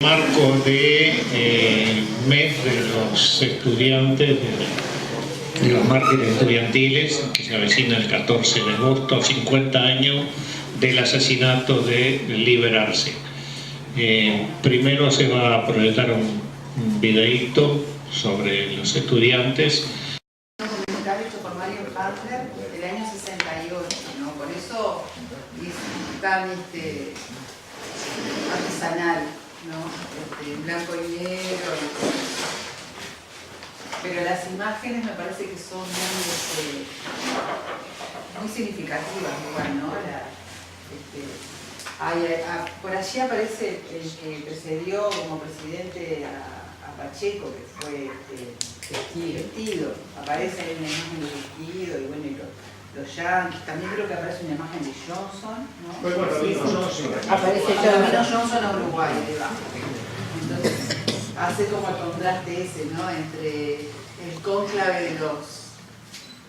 Marco de mes de los estudiantes, de los mártires estudiantiles, que se avecina el 14 de agosto, 50 años del asesinato de Liberarse. Primero se va a proyectar un videíto sobre los estudiantes. Un comentario hecho por Mario Butler del año 68, ¿no? Por eso es tan artesanal, ¿no? Blanco y negro. Pero las imágenes me parece que son muy significativas, igual, ¿no? Por allí aparece el que precedió como presidente a Pacheco, que fue vestido. Aparece ahí una imagen de vestido y bueno, y los yanquis. También creo que aparece una imagen de Johnson, ¿no? Aparece Johnson a Uruguay, debajo. Entonces hace como el contraste ese, ¿no? Entre el cónclave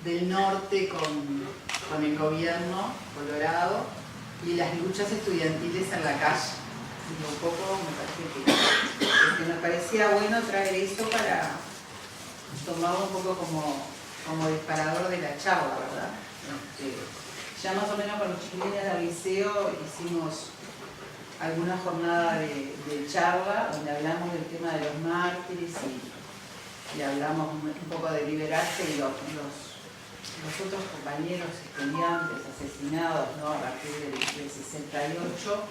del norte con el gobierno colorado y las luchas estudiantiles en la calle. Y un poco me parece que me parecía bueno traer eso para tomarlo un poco como disparador de la charla, ¿verdad? Ya más o menos con los chiquilines del liceo hicimos alguna jornada de charla donde hablamos del tema de los mártires y hablamos un poco de Liberarse y los otros compañeros estudiantes asesinados, ¿no? A partir del 68.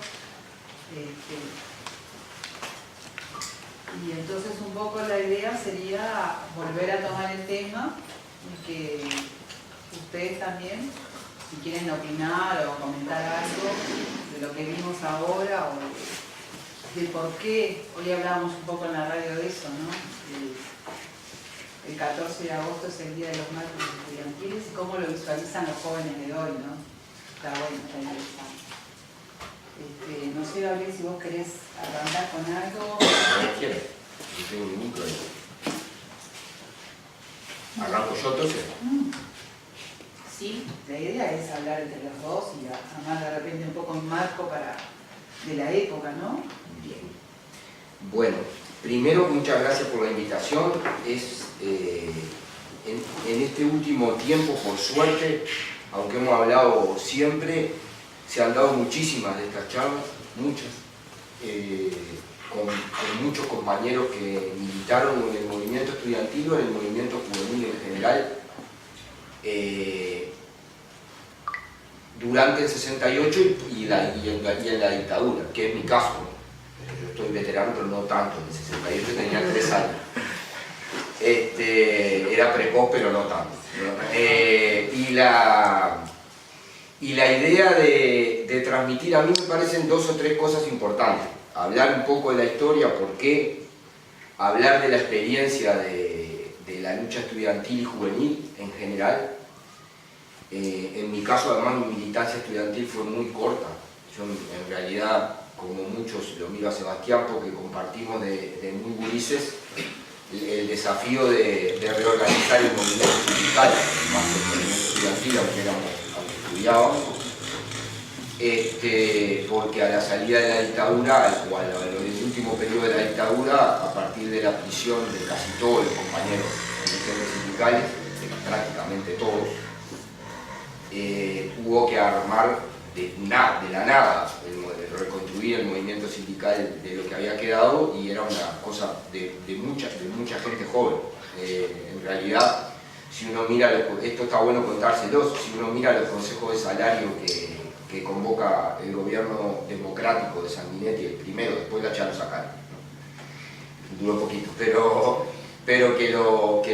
Y entonces un poco la idea sería volver a tomar el tema y que ustedes también, si quieren opinar o comentar algo de lo que vimos ahora o de por qué, hoy hablábamos un poco en la radio de eso, ¿no? El 14 de agosto es el Día de los Mártires Estudiantiles y cómo lo visualizan los jóvenes de hoy, ¿no? Está bueno, está interesante. No sé, Gabriel, si vos querés arrancar con algo. No quiero, no tengo ningún problema. ¿Arranco yo entonces? Sí, la idea es hablar entre los dos y armar de repente un poco un marco de la época, ¿no? Bien. Bueno, primero muchas gracias por la invitación. En este último tiempo, por suerte, aunque hemos hablado siempre, se han dado muchísimas de estas charlas, muchas, con muchos compañeros que militaron en el movimiento estudiantil o en el movimiento juvenil en general, durante el 68 y en la dictadura, que es mi caso. Yo estoy veterano, pero no tanto. En el 68 tenía 3 años. Era precoz, pero no tanto. Y la idea de transmitir, a mí me parecen 2 o 3 cosas importantes. Hablar un poco de la historia, por qué, hablar de la experiencia de la lucha estudiantil y juvenil en general. En mi caso, además, mi militancia estudiantil fue muy corta. Yo, en realidad, como muchos, lo miro a Sebastián, porque compartimos de muy gurises el desafío de reorganizar el movimiento sindical, más que el movimiento estudiantil, aunque estudiábamos, porque a la salida de la dictadura, o al último periodo de la dictadura, a partir de la prisión de casi todos los compañeros sindicales, prácticamente todos, hubo que armar de la nada, reconstruir el movimiento sindical de lo que había quedado, y era una cosa de mucha gente joven. En realidad, si uno mira, esto está bueno contárselos, si uno mira los consejos de salario que convoca el gobierno democrático de Sanguinetti, el primero, después la ya lo sacaron, ¿no? Duró poquito, pero que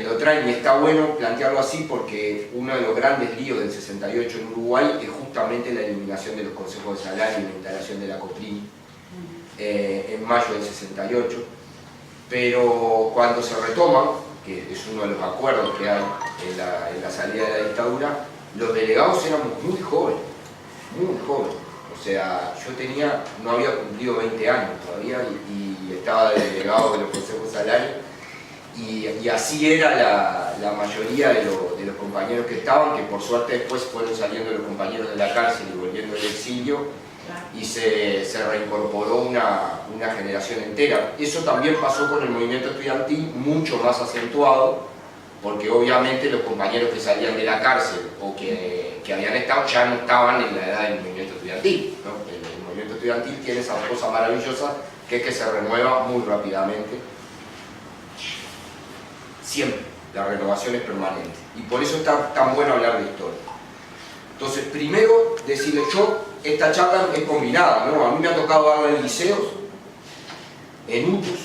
lo traen, y está bueno plantearlo así porque uno de los grandes líos del 68 en Uruguay es justamente la eliminación de los consejos de salario y la instalación de la COPRIN en mayo del 68, pero cuando se retoma, que es uno de los acuerdos que hay en la salida de la dictadura, los delegados éramos muy jóvenes, o sea, yo no había cumplido 20 años todavía y estaba de delegado de los consejos de salario. Y así era la mayoría de los compañeros que estaban, que por suerte después fueron saliendo los compañeros de la cárcel y volviendo del exilio, y se reincorporó una generación entera. Eso también pasó con el movimiento estudiantil, mucho más acentuado, porque obviamente los compañeros que salían de la cárcel o que habían estado ya no estaban en la edad del movimiento estudiantil, ¿no? El movimiento estudiantil tiene esa cosa maravillosa que es que se renueva muy rápidamente. Siempre, la renovación es permanente. Y por eso está tan bueno hablar de historia. Entonces, primero, decirles esta charla es combinada, ¿no? A mí me ha tocado dar en liceos, en UTUS,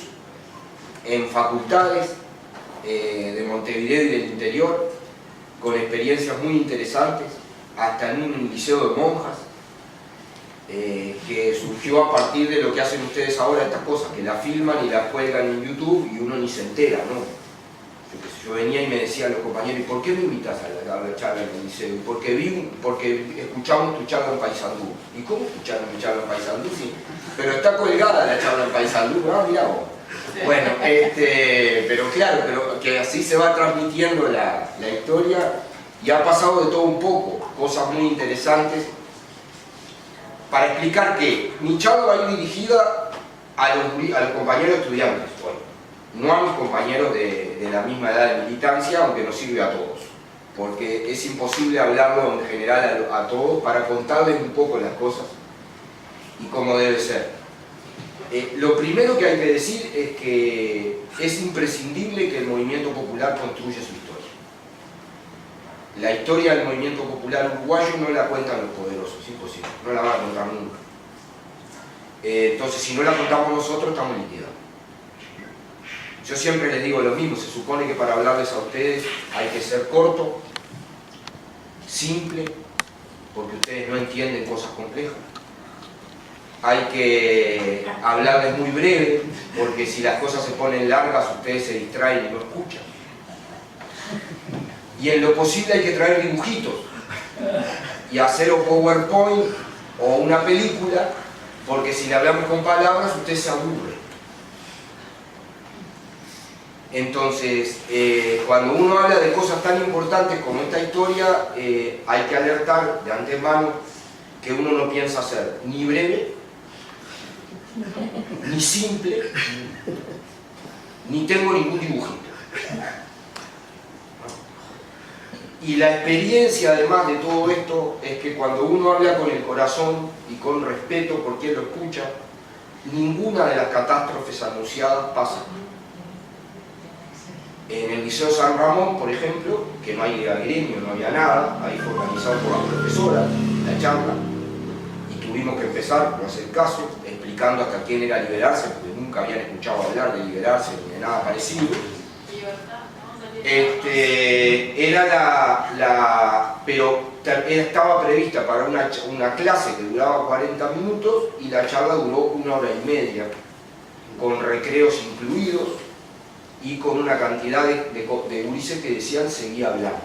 en facultades de Montevideo y del interior, con experiencias muy interesantes, hasta en un liceo de monjas, que surgió a partir de lo que hacen ustedes ahora, estas cosas, que la filman y la cuelgan en YouTube y uno ni se entera, ¿no? Yo venía y me decían los compañeros, ¿y por qué me invitas a la charla en el liceo? Porque escuchamos tu charla en Paysandú. ¿Y cómo escucharon mi charla en Paysandú? Sí, pero está colgada la charla en Paysandú. Ah, mirá vos. Bueno, pero claro, pero que así se va transmitiendo la historia, y ha pasado de todo un poco, cosas muy interesantes, para explicar que mi charla va a ir dirigida a los compañeros estudiantes, bueno, no a mis compañeros de la misma edad de militancia, aunque nos sirve a todos, porque es imposible hablarlo en general a todos para contarles un poco las cosas y cómo debe ser. Lo primero que hay que decir es que es imprescindible que el movimiento popular construya su historia. La historia del movimiento popular uruguayo no la cuentan los poderosos, es imposible, no la van a contar nunca. Entonces, si no la contamos nosotros, estamos liquidados. Yo siempre les digo lo mismo, se supone que para hablarles a ustedes hay que ser corto, simple, porque ustedes no entienden cosas complejas. Hay que hablarles muy breve, porque si las cosas se ponen largas, ustedes se distraen y no escuchan. Y en lo posible hay que traer dibujitos y hacer o PowerPoint o una película, porque si le hablamos con palabras, usted se aburre. Entonces, cuando uno habla de cosas tan importantes como esta historia, hay que alertar de antemano que uno no piensa ser ni breve, ni simple, ni tengo ningún dibujito. Y la experiencia, además de todo esto, es que cuando uno habla con el corazón y con respeto por quien lo escucha, ninguna de las catástrofes anunciadas pasa. En el Liceo San Ramón, por ejemplo, que no hay gremio, no había nada, ahí fue organizado por la profesora la charla, y tuvimos que empezar, no hacer caso, explicando hasta quién era liberarse, porque nunca habían escuchado hablar de liberarse ni de nada parecido. Pero estaba prevista para una clase que duraba 40 minutos y la charla duró 1 hora y media, con recreos incluidos y con una cantidad de gurises que decían seguí hablando.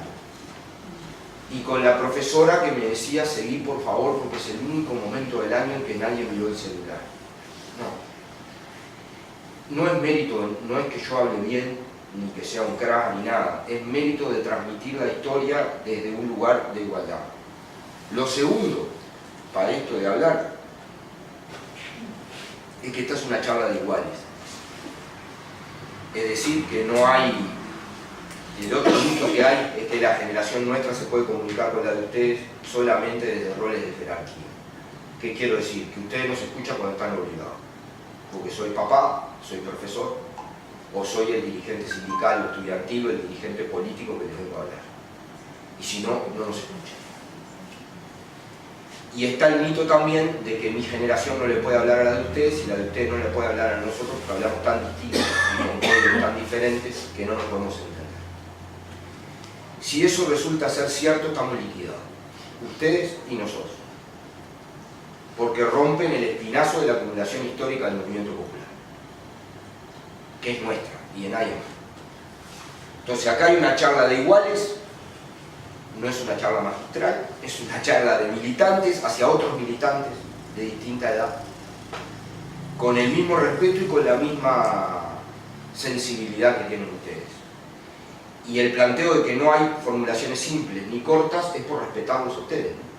Y con la profesora que me decía seguí por favor porque es el único momento del año en que nadie miró el celular. No es mérito, no es que yo hable bien, ni que sea un crack ni nada, es mérito de transmitir la historia desde un lugar de igualdad. Lo segundo, para esto de hablar, es que esta es una charla de iguales. Es decir, que no hay, el otro mito que hay es que la generación nuestra se puede comunicar con la de ustedes solamente desde roles de jerarquía. ¿Qué quiero decir? Que ustedes no se escuchan cuando están obligados. Porque soy papá, soy profesor, o soy el dirigente sindical o estudiantil o el dirigente político que les vengo a hablar. Y si no, no nos escuchan. Y está el mito también de que mi generación no le puede hablar a la de ustedes y la de ustedes no le puede hablar a nosotros porque hablamos tan distintos y con códigos tan diferentes que no nos podemos entender. Si eso resulta ser cierto, estamos liquidados. Ustedes y nosotros. Porque rompen el espinazo de la acumulación histórica del movimiento popular, que es nuestra y en nadie más. Entonces acá hay una charla de iguales, no es una charla magistral, es una charla de militantes hacia otros militantes de distinta edad, con el mismo respeto y con la misma sensibilidad que tienen ustedes. Y el planteo de que no hay formulaciones simples ni cortas es por respetarlos a ustedes, ¿no?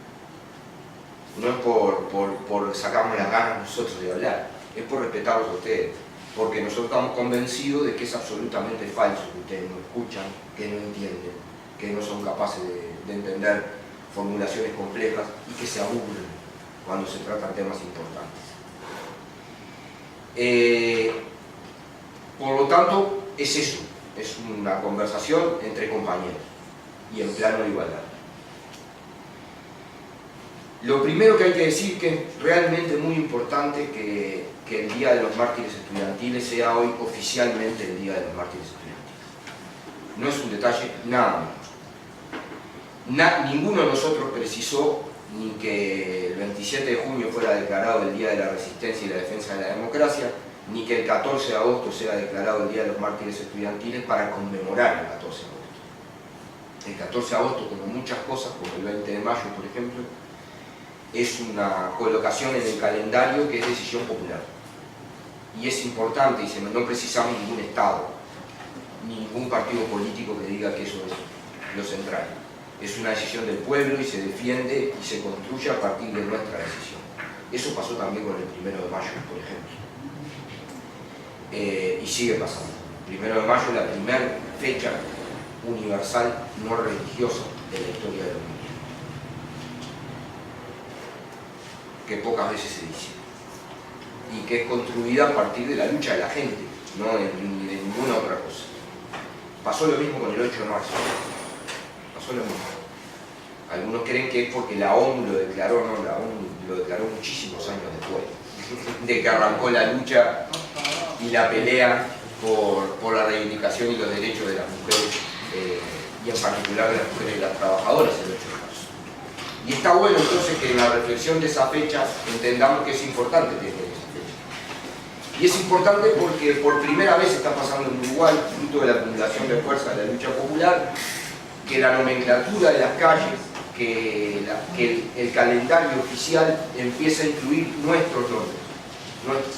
no es por sacarnos las ganas nosotros de hablar, es por respetarlos a ustedes, porque nosotros estamos convencidos de que es absolutamente falso que ustedes no escuchan, que no entienden, que no son capaces de entender formulaciones complejas y que se aburren cuando se tratan temas importantes. Por lo tanto, es eso, es una conversación entre compañeros y en plano de igualdad. Lo primero que hay que decir que es realmente muy importante que el Día de los Mártires Estudiantiles sea hoy oficialmente el Día de los Mártires Estudiantiles. No es un detalle nada menos. Ninguno de nosotros precisó ni que el 27 de junio fuera declarado el Día de la Resistencia y la Defensa de la Democracia, ni que el 14 de agosto sea declarado el Día de los Mártires Estudiantiles para conmemorar el 14 de agosto. El 14 de agosto, como muchas cosas, como el 20 de mayo, por ejemplo, es una colocación en el calendario que es decisión popular. Y es importante, y no precisamos ningún Estado, ni ningún partido político que diga que eso es lo central. Es una decisión del pueblo y se defiende y se construye a partir de nuestra decisión. Eso pasó también con el 1 de mayo, por ejemplo. Y sigue pasando. El 1 de mayo es la primera fecha universal no religiosa de la historia de la humanidad, que pocas veces se dice, y que es construida a partir de la lucha de la gente, no de ninguna otra cosa. Pasó lo mismo con el 8 de marzo, pasó lo mismo. Algunos creen que es porque la ONU lo declaró, no, la ONU lo declaró muchísimos años después, de que arrancó la lucha y la pelea por la reivindicación y los derechos de las mujeres, y en particular de las mujeres y las trabajadoras el 8 de marzo. Y está bueno entonces que en la reflexión de esa fecha entendamos que es importante tener esa fecha. Y es importante porque por primera vez está pasando en Uruguay, fruto de la acumulación de fuerza de la lucha popular, que la nomenclatura de las calles, que el calendario oficial empieza a incluir nuestros nombres,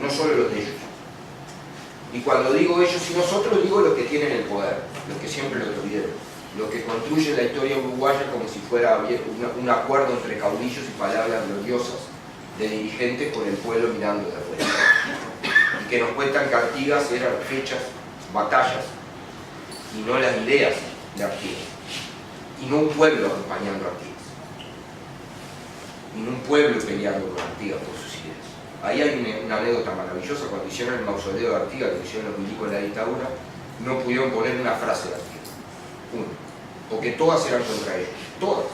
no solo los de ellos. Y cuando digo ellos y nosotros, digo los que tienen el poder, los que siempre lo tuvieron, los que construyen la historia uruguaya como si fuera un acuerdo entre caudillos y palabras gloriosas de dirigentes con el pueblo mirando de afuera. Y que nos cuentan que Artigas eran fechas, batallas, y no las ideas de Artigas. Y no un pueblo acompañando a Artigas. Y no un pueblo peleando con Artigas por sus ideas. Ahí hay una anécdota maravillosa. Cuando hicieron el mausoleo de Artigas, que hicieron los milicos de la dictadura, no pudieron poner una frase de Artigas. Una. Porque todas eran contra ellos. Todas.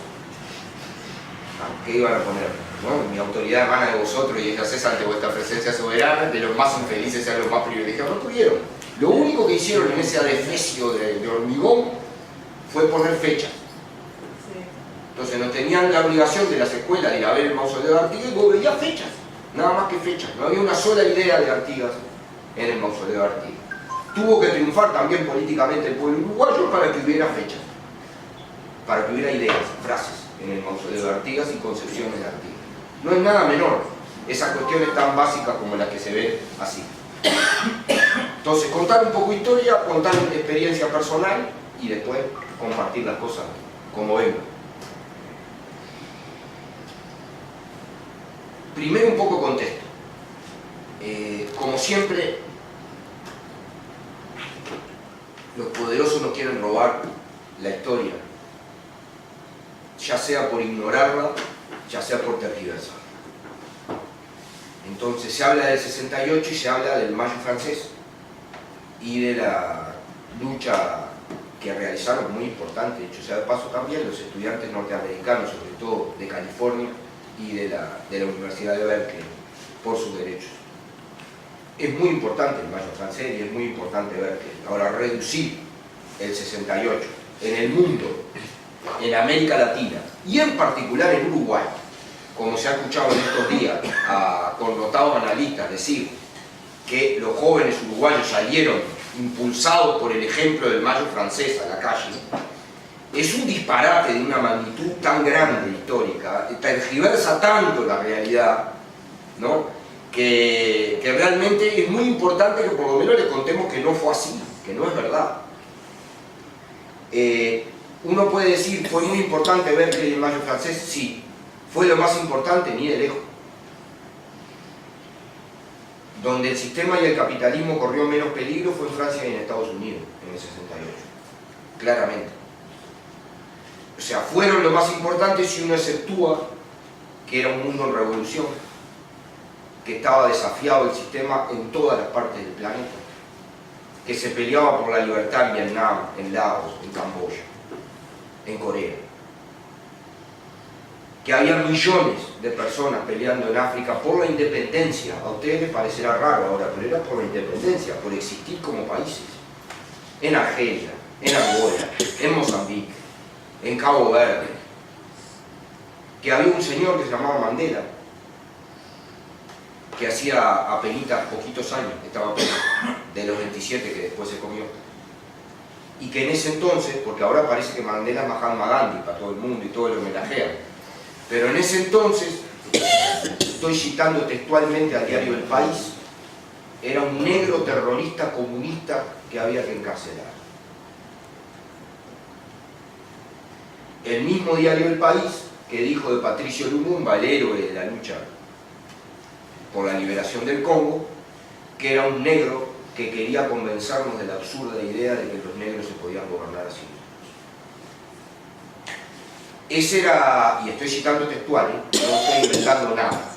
¿Qué iban a poner? ¿No? Mi autoridad emana de vosotros y ella cesa ante vuestra presencia soberana, de los más infelices a los más privilegiados. No pudieron. Lo único que hicieron en ese adefesio de hormigón fue poner fechas. Entonces no tenían la obligación de las escuelas de ir a ver el mausoleo de Artigas y vos veías fechas, nada más que fechas. No había una sola idea de Artigas en el mausoleo de Artigas. Tuvo que triunfar también políticamente el pueblo uruguayo para que hubiera fechas, para que hubiera ideas, frases en el mausoleo de Artigas y concepciones de Artigas. No es nada menor esas cuestiones tan básicas como las que se ven así. Entonces, contar un poco de historia, contar una experiencia personal y después compartir las cosas como vengan. Primero un poco contexto. Como siempre, los poderosos nos quieren robar la historia, ya sea por ignorarla, ya sea por tergiversarla. Entonces se habla del 68 y se habla del Mayo francés y de la lucha que realizaron, muy importante, dicho sea de paso también, los estudiantes norteamericanos, sobre todo de California y de la Universidad de Berkeley, por sus derechos. Es muy importante el Mayo francés y es muy importante Berkeley. Ahora, reducir el 68 en el mundo, en América Latina y en particular en Uruguay, como se ha escuchado en estos días a connotados analistas decir que los jóvenes uruguayos salieron impulsados por el ejemplo del Mayo francés a la calle, es un disparate de una magnitud tan grande histórica, tergiversa tanto la realidad, ¿no? que realmente es muy importante que por lo menos les contemos que no fue así, que no es verdad. Uno puede decir, ¿fue muy importante ver que el Mayo francés? Sí, fue lo más importante ni de lejos. Donde el sistema y el capitalismo corrió menos peligro fue en Francia y en Estados Unidos, en el 68, claramente. O sea, fueron lo más importante si uno exceptúa que era un mundo en revolución, que estaba desafiado el sistema en todas las partes del planeta, que se peleaba por la libertad en Vietnam, en Laos, en Camboya, en Corea, que había millones de personas peleando en África por la independencia. A ustedes les parecerá raro ahora, pero era por la independencia, por existir como países. En Argelia, en Angola, en Mozambique, en Cabo Verde, que había un señor que se llamaba Mandela, que hacía apenas poquitos años, estaba preso, de los 27 que después se comió, y que en ese entonces, porque ahora parece que Mandela es Mahatma Gandhi para todo el mundo y todo lo homenajea, pero en ese entonces, estoy citando textualmente al diario El País, era un negro terrorista comunista que había que encarcelar. El mismo diario El País que dijo de Patricio Lumumba, el héroe de la lucha por la liberación del Congo, que era un negro que quería convencernos de la absurda idea de que los negros se podían gobernar así. Ese era, y estoy citando textual, no estoy inventando nada.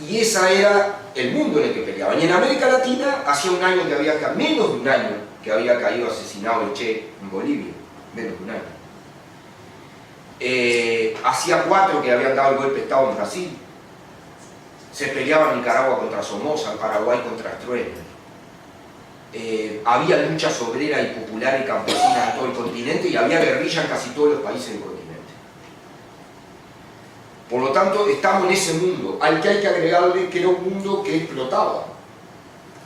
Y ese era el mundo en el que peleaban. Y en América Latina, hacía un año que había, menos de un año, que había caído asesinado el Che en Bolivia, menos de un año. Hacía 4 que habían dado el golpe de Estado en Brasil. Se peleaba en Nicaragua contra Somoza, en Paraguay contra Stroessner. Había luchas obreras y populares y campesinas en todo el continente y había guerrilla en casi todos los países del continente. Por lo tanto, estamos en ese mundo, al que hay que agregarle que era un mundo que explotaba.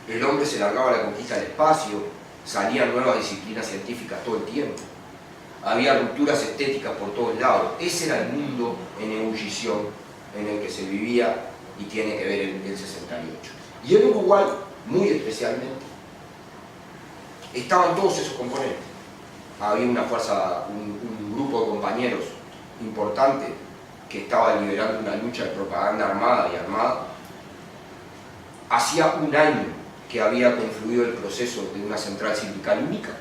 El hombre se largaba a la conquista del espacio, salían nuevas disciplinas científicas todo el tiempo. Había rupturas estéticas por todos lados. Ese era el mundo en ebullición en el que se vivía y tiene que ver el 68. Y en Uruguay, muy especialmente, estaban todos esos componentes. Había una fuerza, un grupo de compañeros importante que estaba liderando una lucha de propaganda armada y armada. Hacía un año que había confluido el proceso de una central sindical única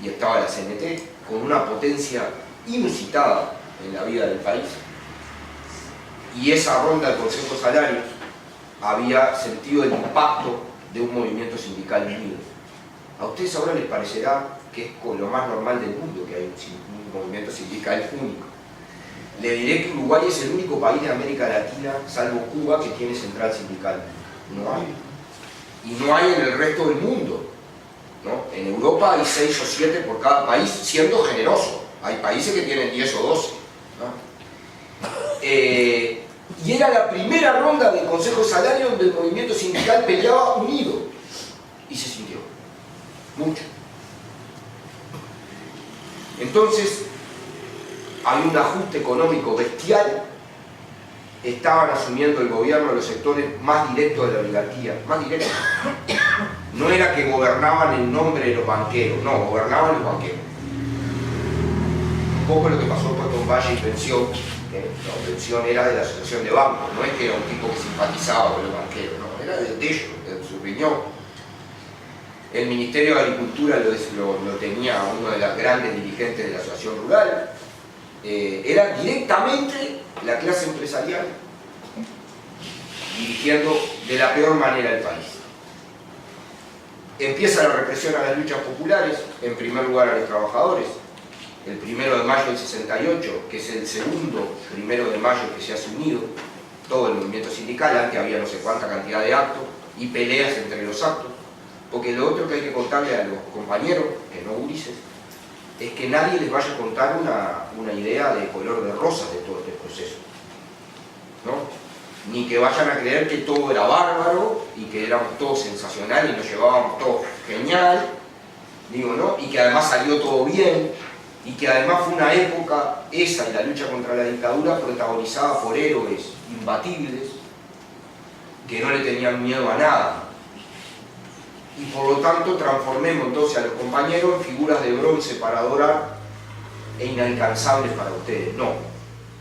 y estaba la CNT con una potencia inusitada en la vida del país. Y esa ronda del Consejo de Salarios había sentido el impacto de un movimiento sindical unido. A ustedes ahora les parecerá que es con lo más normal del mundo que hay un movimiento sindical único. Le diré que Uruguay es el único país de América Latina, salvo Cuba, que tiene central sindical. No hay. Y no hay en el resto del mundo, ¿no? En Europa hay 6 o 7 por cada país, siendo generoso. Hay países que tienen 10 o 12, ¿no? Y era la primera ronda del Consejo de Salario donde el movimiento sindical peleaba unido. Y se sintió. Mucho. Entonces, había un ajuste económico bestial. Estaban asumiendo el gobierno los sectores más directos de la oligarquía. Más directos. No era que gobernaban en nombre de los banqueros, no, gobernaban los banqueros. Un poco lo que pasó con Valle y Pensión, que la Pensión era de la asociación de bancos, no es que era un tipo que simpatizaba con los banqueros, no, era de ellos, de su opinión. El Ministerio de Agricultura lo tenía uno de los grandes dirigentes de la asociación rural. Era directamente la clase empresarial dirigiendo de la peor manera el país. Empieza la represión a las luchas populares, en primer lugar a los trabajadores. El 1 de mayo del 68, que es el segundo 1 de mayo que se hace unido, todo el movimiento sindical. Antes había no sé cuánta cantidad de actos y peleas entre los actos. Porque lo otro que hay que contarle a los compañeros, que no gurises, es que nadie les vaya a contar una idea de color de rosa de todo este proceso, ¿no? Ni que vayan a creer que todo era bárbaro y que éramos todos sensacional y nos llevábamos todo genial, digo, ¿no? Y que además salió todo bien y que además fue una época, esa y la lucha contra la dictadura, protagonizada por héroes imbatibles que no le tenían miedo a nada. Y por lo tanto transformemos entonces a los compañeros en figuras de bronce para adorar e inalcanzables para ustedes. No.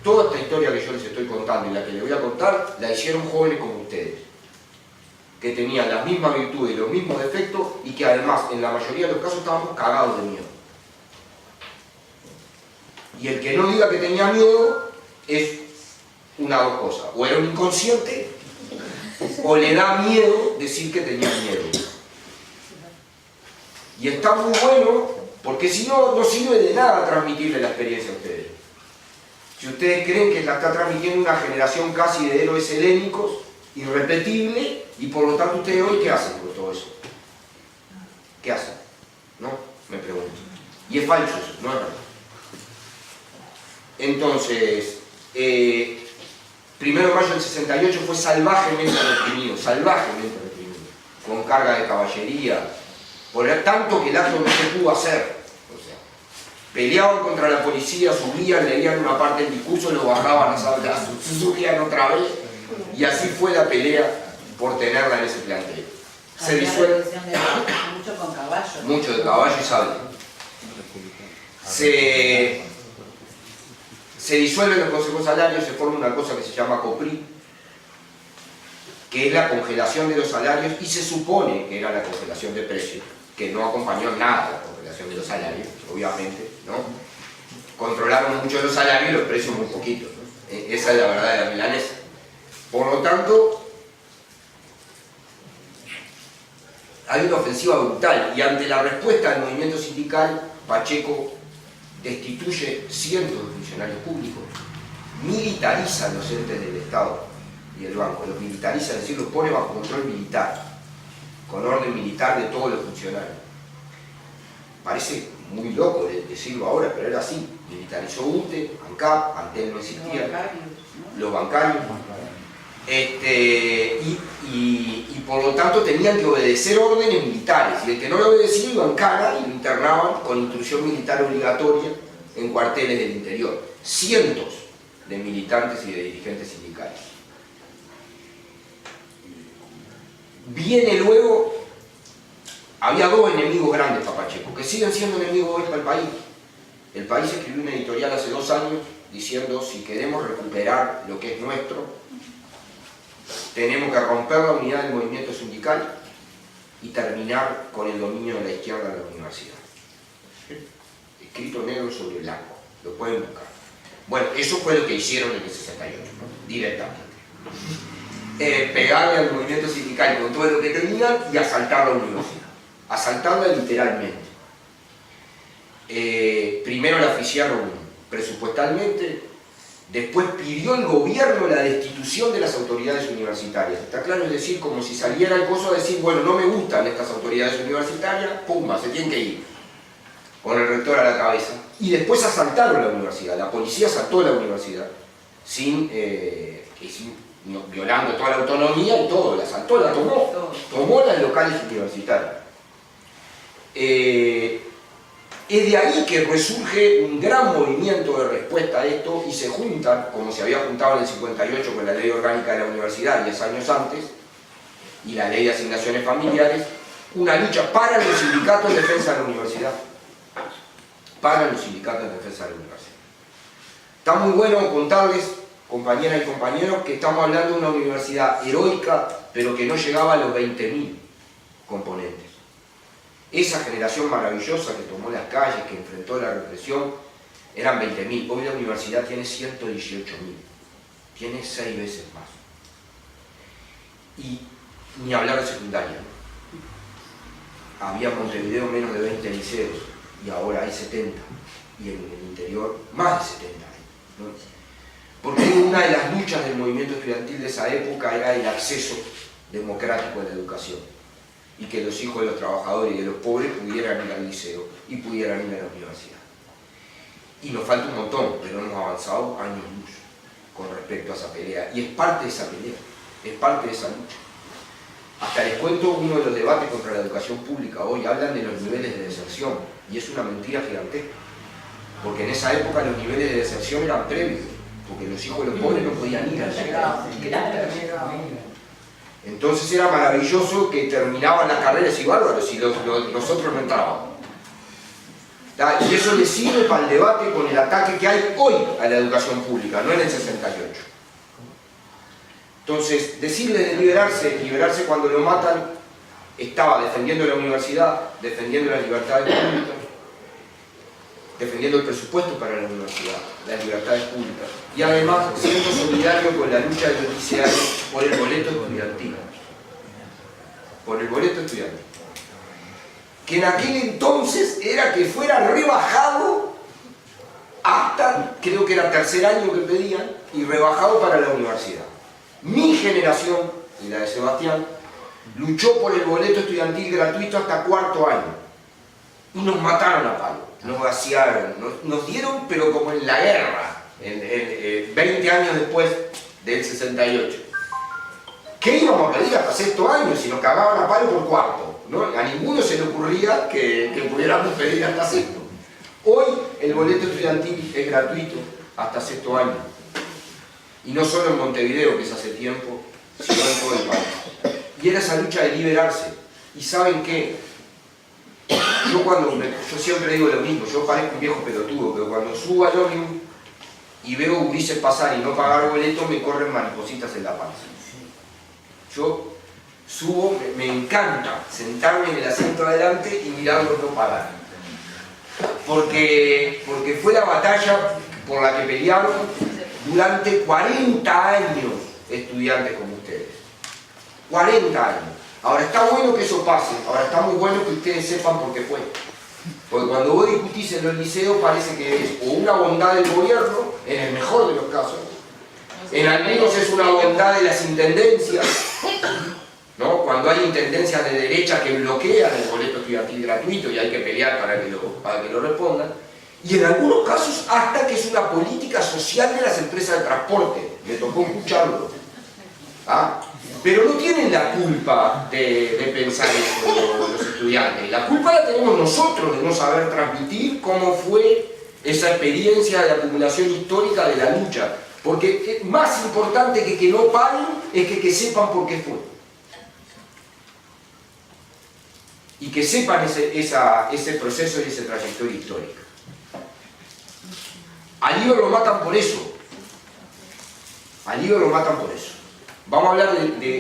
Toda esta historia que yo les estoy contando y la que les voy a contar, la hicieron jóvenes como ustedes, que tenían las mismas virtudes y los mismos defectos y que además, en la mayoría de los casos, estábamos cagados de miedo. Y el que no diga que tenía miedo es una o dos cosas. O era un inconsciente, o le da miedo decir que tenía miedo. Y está muy bueno, porque si no, no sirve de nada transmitirle la experiencia a ustedes. Si ustedes creen que la está transmitiendo una generación casi de héroes helénicos, irrepetible, y por lo tanto ustedes hoy, ¿qué hacen con todo eso? ¿Qué hacen? ¿No? Me pregunto. Y es falso eso, no es verdad. Entonces, 1 de mayo del 68 fue salvajemente reprimido, con carga de caballería, por tanto que el acto no se pudo hacer. O sea, peleaban contra la policía, subían, leían una parte del discurso, lo bajaban, subían otra vez, y así fue la pelea por tenerla en ese plantel. Se disuelve mucho con caballo. Mucho de caballo y sable. Se disuelven los consejos salarios, se forma una cosa que se llama COPRI, que es la congelación de los salarios, y se supone que era la congelación de precios, que no acompañó nada a la congelación de los salarios, obviamente, ¿no? Controlaron mucho los salarios y los precios muy poquitos, ¿no? Esa es la verdad de la milanesa. Por lo tanto, hay una ofensiva brutal, y ante la respuesta del movimiento sindical, Pacheco destituye cientos de funcionarios públicos, militariza los entes del Estado y el banco, los militariza, es decir, los pone bajo control militar, con orden militar de todos los funcionarios. Parece muy loco decirlo ahora, pero era así. Militarizó UTE, ANCAP, Antel no existía, los bancarios, y por lo tanto tenían que obedecer órdenes militares, y el que no lo obedecía iba en cana y lo internaban con instrucción militar obligatoria en cuarteles del interior. Cientos de militantes y de dirigentes sindicales. Viene luego, había dos enemigos grandes para Pacheco, que siguen siendo enemigos hoy para el país. El País escribió una editorial hace 2 años diciendo: si queremos recuperar lo que es nuestro, tenemos que romper la unidad del movimiento sindical y terminar con el dominio de la izquierda en la universidad. Escrito negro sobre blanco, lo pueden buscar. Bueno, eso fue lo que hicieron en el 68, ¿no? Directamente. Pegarle al movimiento sindical con todo lo que tenían y asaltar la universidad. Asaltarla literalmente. Primero la asfixiaron presupuestalmente. Después pidió el gobierno la destitución de las autoridades universitarias. ¿Está claro? Es decir, como si saliera el coso a decir: bueno, no me gustan estas autoridades universitarias, pumba, se tienen que ir. Con el rector a la cabeza. Y después asaltaron la universidad. La policía asaltó la universidad. Violando toda la autonomía y todo. La asaltó, la tomó. Tomó las locales universitarios. Es de ahí que resurge un gran movimiento de respuesta a esto, y se juntan, como se había juntado en el 58 con la Ley Orgánica de la Universidad 10 años antes, y la Ley de Asignaciones Familiares, una lucha para los sindicatos en defensa de la universidad. Para los sindicatos en defensa de la universidad. Está muy bueno contarles, compañeras y compañeros, que estamos hablando de una universidad heroica, pero que no llegaba a los 20.000 componentes. Esa generación maravillosa que tomó las calles, que enfrentó la represión, eran 20.000. Hoy la universidad tiene 118.000. Tiene 6 veces más. Y ni hablar de secundaria. Había en Montevideo menos de 20 liceos, y ahora hay 70. Y en el interior más de 70. ¿No? Porque una de las luchas del movimiento estudiantil de esa época era el acceso democrático a la educación, y que los hijos de los trabajadores y de los pobres pudieran ir al liceo y pudieran ir a la universidad. Y nos falta un montón, pero hemos avanzado años luz con respecto a esa pelea, y es parte de esa pelea, es parte de esa lucha. Hasta les cuento uno de los debates contra la educación pública hoy: hablan de los niveles de deserción, y es una mentira gigantesca, porque en esa época los niveles de deserción eran previos, porque los hijos de los pobres no podían ir a la escuela. Entonces era maravilloso que terminaban las carreras y bárbaros, y los otros no entraban. Y eso le sirve para el debate con el ataque que hay hoy a la educación pública, no en el 68. Entonces, decirle de liberarse cuando lo matan, estaba defendiendo la universidad, defendiendo las libertades públicas, defendiendo el presupuesto para la universidad, las libertades públicas, y además siendo solidario con la lucha de los liceales por el boleto estudiantil. Por el boleto estudiantil. Que en aquel entonces era que fuera rebajado hasta, creo que era tercer año que pedían, y rebajado para la universidad. Mi generación, y la de Sebastián, luchó por el boleto estudiantil gratuito hasta cuarto año. Y nos mataron a palo, nos vaciaron, nos dieron, pero como en la guerra, 20 años después del 68. ¿Qué íbamos a pedir hasta sexto año si nos cagaban a palo por cuarto? ¿No? A ninguno se le ocurría que pudiéramos pedir hasta sexto. Hoy el boleto estudiantil es gratuito hasta sexto año. Y no solo en Montevideo, que es hace tiempo, sino en todo el país. Y era esa lucha de liberarse. ¿Y saben qué? Yo siempre digo lo mismo, yo parezco un viejo pelotudo, pero cuando subo al ómnibus y veo gurises pasar y no pagar boleto, me corren maripositas en la panza. Yo subo, me encanta sentarme en el asiento adelante y mirarlos no pagar. Porque fue la batalla por la que pelearon durante 40 años estudiantes como ustedes. 40 años. Ahora está bueno que eso pase, ahora está muy bueno que ustedes sepan por qué fue. Porque cuando vos discutís en los liceos parece que es o una bondad del gobierno, en el mejor de los casos, en algunos es una bondad de las intendencias, ¿no? Cuando hay intendencias de derecha que bloquean el boleto estudiantil gratuito y hay que pelear para que lo respondan, y en algunos casos hasta que es una política social de las empresas de transporte, me tocó escucharlo. ¿Ah? Pero no tienen la culpa de pensar eso los estudiantes, la culpa la tenemos nosotros de no saber transmitir cómo fue esa experiencia de acumulación histórica de la lucha, porque más importante que no paren es que sepan por qué fue. Y que sepan ese proceso y esa trayectoria histórica. A Líber lo matan por eso. A Líber lo matan por eso. Vamos a hablar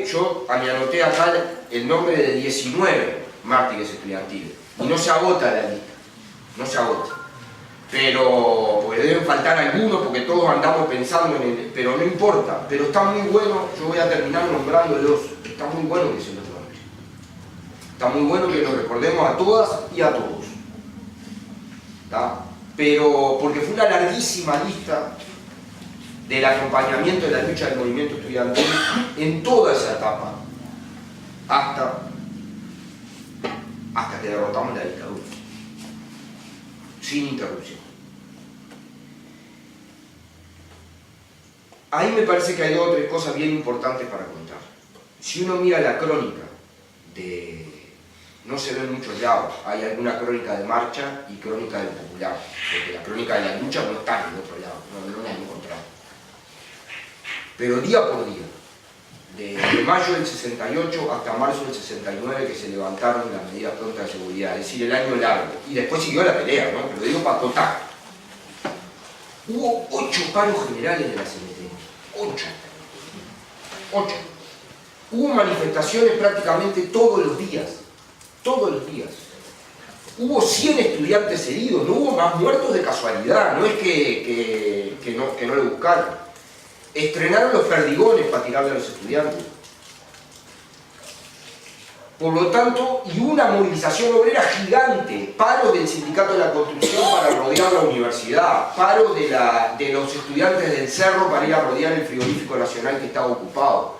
yo me anoté acá el nombre de 19 mártires estudiantiles. Y no se agota la lista. No se agota. Pero, porque deben faltar algunos, porque todos andamos pensando en él, pero no importa. Pero está muy bueno, yo voy a terminar nombrándolos. Está muy bueno que se los nombre. Está muy bueno que los recordemos a todas y a todos. ¿Está? Pero, porque fue una larguísima lista del acompañamiento de la lucha del movimiento estudiantil en toda esa etapa, hasta que derrotamos la dictadura, sin interrupción. Ahí me parece que hay dos o tres cosas bien importantes para contar. Si uno mira la crónica no se ve en muchos lados, hay alguna crónica de marcha y crónica del popular, porque la crónica de la lucha no está en otro lado, no la he encontrado. Pero día por día, de mayo del 68 hasta marzo del 69 que se levantaron las medidas prontas de seguridad, es decir, el año largo, y después siguió la pelea, ¿no? Pero lo digo para acotar. Hubo 8 paros generales de la CNT, 8. Hubo manifestaciones prácticamente todos los días. Hubo 100 estudiantes heridos, no hubo más muertos de casualidad, no es que no lo buscaron. Estrenaron los perdigones para tirarle a los estudiantes. Por lo tanto, y una movilización obrera gigante, paro del sindicato de la construcción para rodear la universidad, paro de los estudiantes del cerro para ir a rodear el frigorífico nacional que estaba ocupado.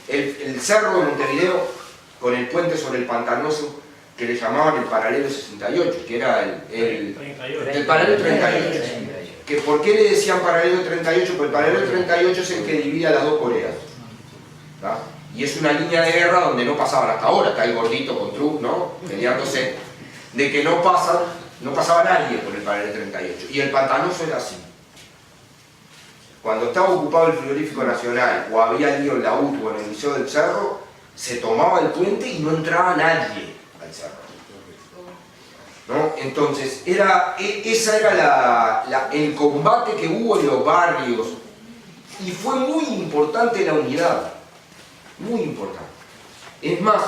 El cerro de Montevideo, con el puente sobre el Pantanoso, que le llamaban el paralelo 68, que era el paralelo 38. Que ¿por qué le decían paralelo 38? Porque el paralelo 38 es el que divide a las dos Coreas. ¿Tá? Y es una línea de guerra donde no pasaban hasta ahora, está el gordito con Trump, ¿no? Peleándose, de que no pasaba nadie por el paralelo 38. Y el Pantanoso era así. Cuando estaba ocupado el frigorífico nacional, o había lío en la UTU o en el Liceo del Cerro, se tomaba el puente y no entraba nadie al cerro. ¿no? Entonces, ese era el combate que hubo en los barrios, y fue muy importante la unidad, muy importante. Es más,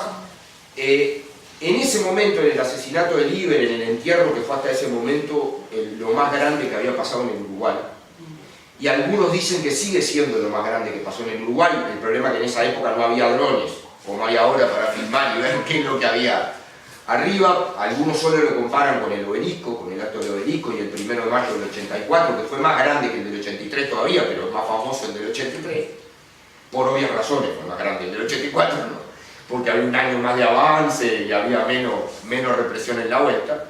en ese momento, en el asesinato de Líber, en el entierro que fue hasta ese momento lo más grande que había pasado en el Uruguay, y algunos dicen que sigue siendo lo más grande que pasó en el Uruguay. El problema es que en esa época no había drones, como hay ahora para filmar y ver qué es lo que había arriba. Algunos solo lo comparan con el obelisco, con el acto del obelisco y el 1 de mayo del 84, que fue más grande que el del 83 todavía, pero es más famoso el del 83. Por obvias razones fue más grande el del 84, ¿no? Porque había un año más de avance y había menos represión en la vuelta.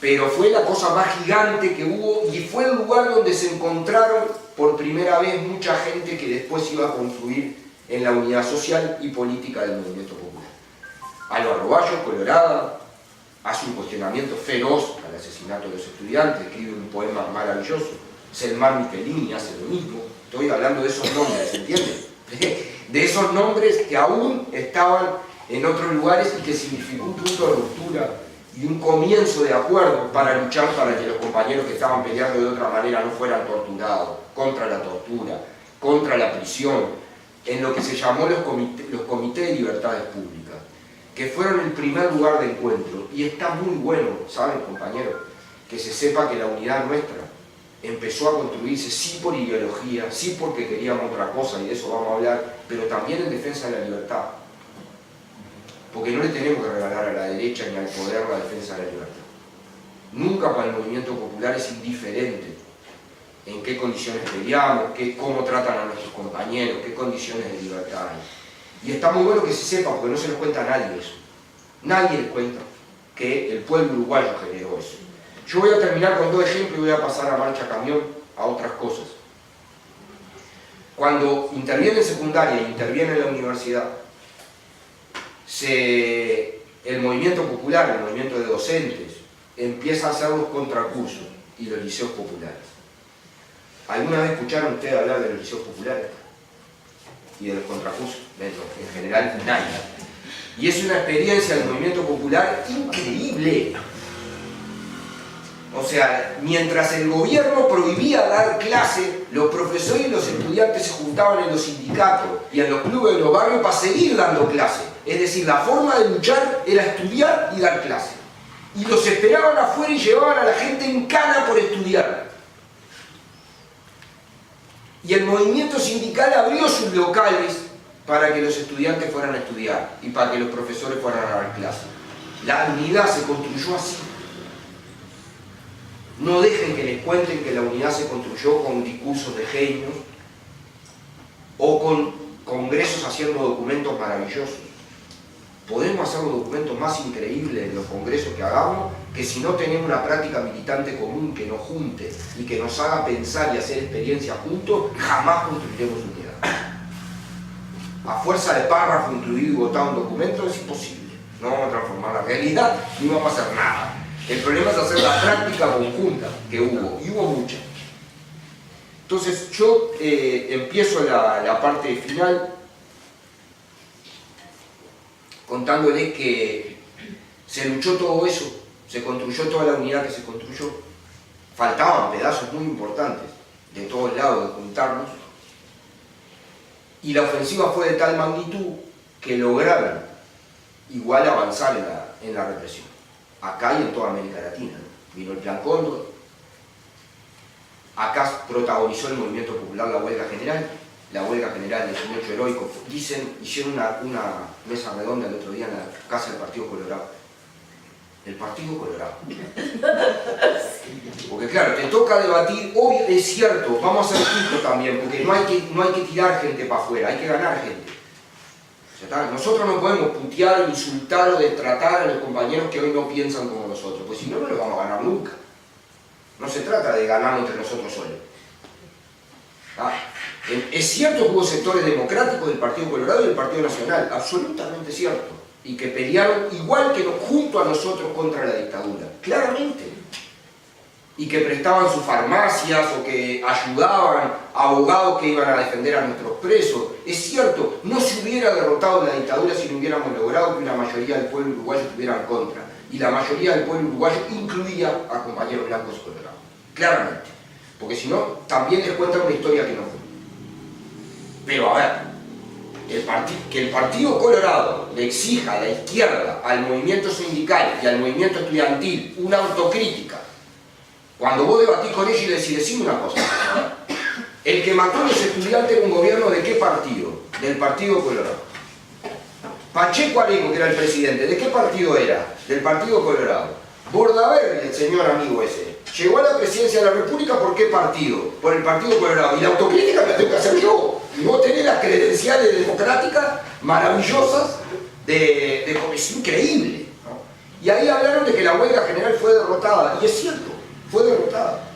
Pero fue la cosa más gigante que hubo, y fue el lugar donde se encontraron por primera vez mucha gente que después iba a confluir en la unidad social y política del movimiento popular. Álvaro Bayo, Colorado, hace un cuestionamiento feroz al asesinato de los estudiantes, escribe un poema maravilloso. Selmar Michelini hace lo mismo. Estoy hablando de esos nombres, ¿entienden? De esos nombres que aún estaban en otros lugares y que significó un punto de ruptura y un comienzo de acuerdo para luchar para que los compañeros que estaban peleando de otra manera no fueran torturados, contra la tortura, contra la prisión, en lo que se llamó los comités de libertades públicas, que fueron el primer lugar de encuentro. Y está muy bueno, ¿saben, compañeros?, que se sepa que la unidad nuestra empezó a construirse sí por ideología, sí porque queríamos otra cosa, y de eso vamos a hablar, pero también en defensa de la libertad. Porque no le tenemos que regalar a la derecha ni al poder la defensa de la libertad. Nunca para el movimiento popular es indiferente en qué condiciones peleamos, cómo tratan a nuestros compañeros, qué condiciones de libertad hay. Y está muy bueno que se sepa, porque no se nos cuenta a nadie eso. Nadie les cuenta que el pueblo uruguayo generó eso. Yo voy a terminar con 2 ejemplos y voy a pasar a marcha camión a otras cosas. Cuando interviene en secundaria y interviene en la universidad, el movimiento popular, el movimiento de docentes, empieza a hacer los contracursos y los liceos populares. ¿Alguna vez escucharon ustedes hablar de los liceos populares? Y de los contracursos, en general nadie. Y es una experiencia del movimiento popular increíble. O sea, mientras el gobierno prohibía dar clase, los profesores y los estudiantes se juntaban en los sindicatos y en los clubes de los barrios para seguir dando clase. Es decir, la forma de luchar era estudiar y dar clase. Y los esperaban afuera y llevaban a la gente en cana por estudiar. Y el movimiento sindical abrió sus locales para que los estudiantes fueran a estudiar y para que los profesores fueran a dar clase. La unidad se construyó así. No dejen que les cuenten que la unidad se construyó con discursos de genios o con congresos haciendo documentos maravillosos. Podemos hacer los documentos más increíbles de los congresos que hagamos, que si no tenemos una práctica militante común que nos junte y que nos haga pensar y hacer experiencias juntos, jamás construiremos unidad. A fuerza de párrafo incluido y votado un documento es imposible. No vamos a transformar la realidad ni vamos a hacer nada. El problema es hacer la práctica conjunta que hubo, y hubo mucha. Entonces yo empiezo la parte final contándoles que se luchó todo eso, se construyó toda la unidad que se construyó. Faltaban pedazos muy importantes de todos lados de juntarnos, y la ofensiva fue de tal magnitud que lograron igual avanzar en la represión. Acá y en toda América Latina, ¿no? Vino el Plan Cóndor, acá protagonizó el movimiento popular la huelga general es un hecho heroico. Hicieron una mesa redonda el otro día en la casa del Partido Colorado. El Partido Colorado. Porque claro, te toca debatir, obvio, es cierto, vamos a ser justos también, porque no hay que tirar gente para afuera, hay que ganar gente. Nosotros no podemos putear, insultar o destratar a los compañeros que hoy no piensan como nosotros, pues si no, no los vamos a ganar nunca. No se trata de ganar entre nosotros solos. Es cierto que hubo sectores democráticos del Partido Colorado y del Partido Nacional, absolutamente cierto, y que pelearon igual que junto a nosotros contra la dictadura, claramente. Y que prestaban sus farmacias o que ayudaban a abogados que iban a defender a nuestros presos. Es cierto, no se hubiera derrotado la dictadura si no hubiéramos logrado que una mayoría del pueblo uruguayo estuviera en contra. y la mayoría del pueblo uruguayo incluía a compañeros blancos y colorados, claramente, porque si no, también les cuentan una historia que no fue. Pero a ver, que el Partido Colorado le exija a la izquierda, al movimiento sindical y al movimiento estudiantil una autocrítica, cuando vos debatís con ellos y les decís, decime una cosa, el que mató a los estudiantes era un gobierno ¿de qué partido? Del Partido Colorado. Pacheco Arengo, que era el presidente, ¿de qué partido era? Del Partido Colorado. Bordaberry, el señor amigo ese, llegó a la presidencia de la República ¿por qué partido? Por el Partido Colorado. Y la autocrítica la tengo que hacer yo. Y vos tenés las credenciales democráticas maravillosas es increíble, ¿no? Y ahí hablaron de que la huelga general fue derrotada. Y es cierto, fue derrotada.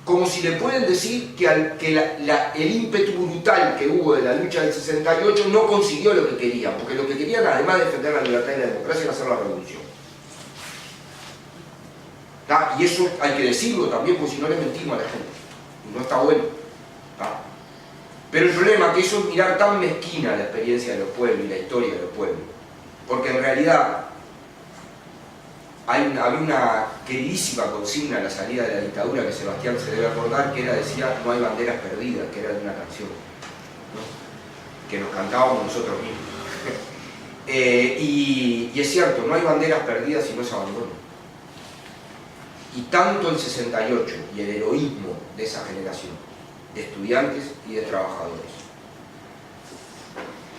Como si le pueden decir que el ímpetu brutal que hubo de la lucha del 68 no consiguió lo que querían, porque lo que querían, además de defender la libertad y la democracia, era hacer la revolución. ¿Tá? Y eso hay que decirlo también, porque si no le mentimos a la gente. Y no está bueno. ¿Tá? Pero el problema es que eso es mirar tan mezquina la experiencia de los pueblos y la historia de los pueblos. Porque en realidad había una queridísima consigna a la salida de la dictadura que Sebastián se debe acordar, que decía, no hay banderas perdidas, que era de una canción, ¿no? Que nos cantábamos nosotros mismos. Y es cierto, no hay banderas perdidas si no se abandonan. Y tanto el 68 y el heroísmo de esa generación, de estudiantes y de trabajadores,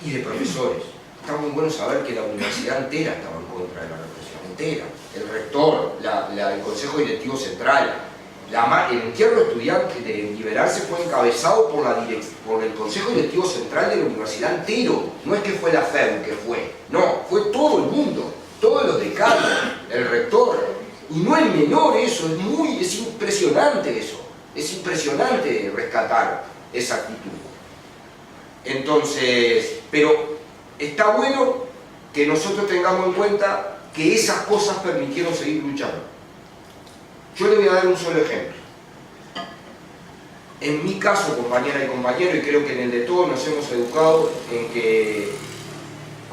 y de profesores, está muy bueno saber que la universidad entera estaba en contra de la represión, entera. El rector, el Consejo Directivo Central, el entierro estudiante de liberarse fue encabezado por el Consejo Directivo Central de la universidad entero. No es que fue la FEU que fue, no, fue todo el mundo, todos los decanos, el rector. Y no es menor eso, es impresionante eso, es impresionante rescatar esa actitud. Entonces, pero está bueno que nosotros tengamos en cuenta que esas cosas permitieron seguir luchando. Yo le voy a dar un solo ejemplo. En mi caso, compañera y compañero, y creo que en el de todos nos hemos educado en que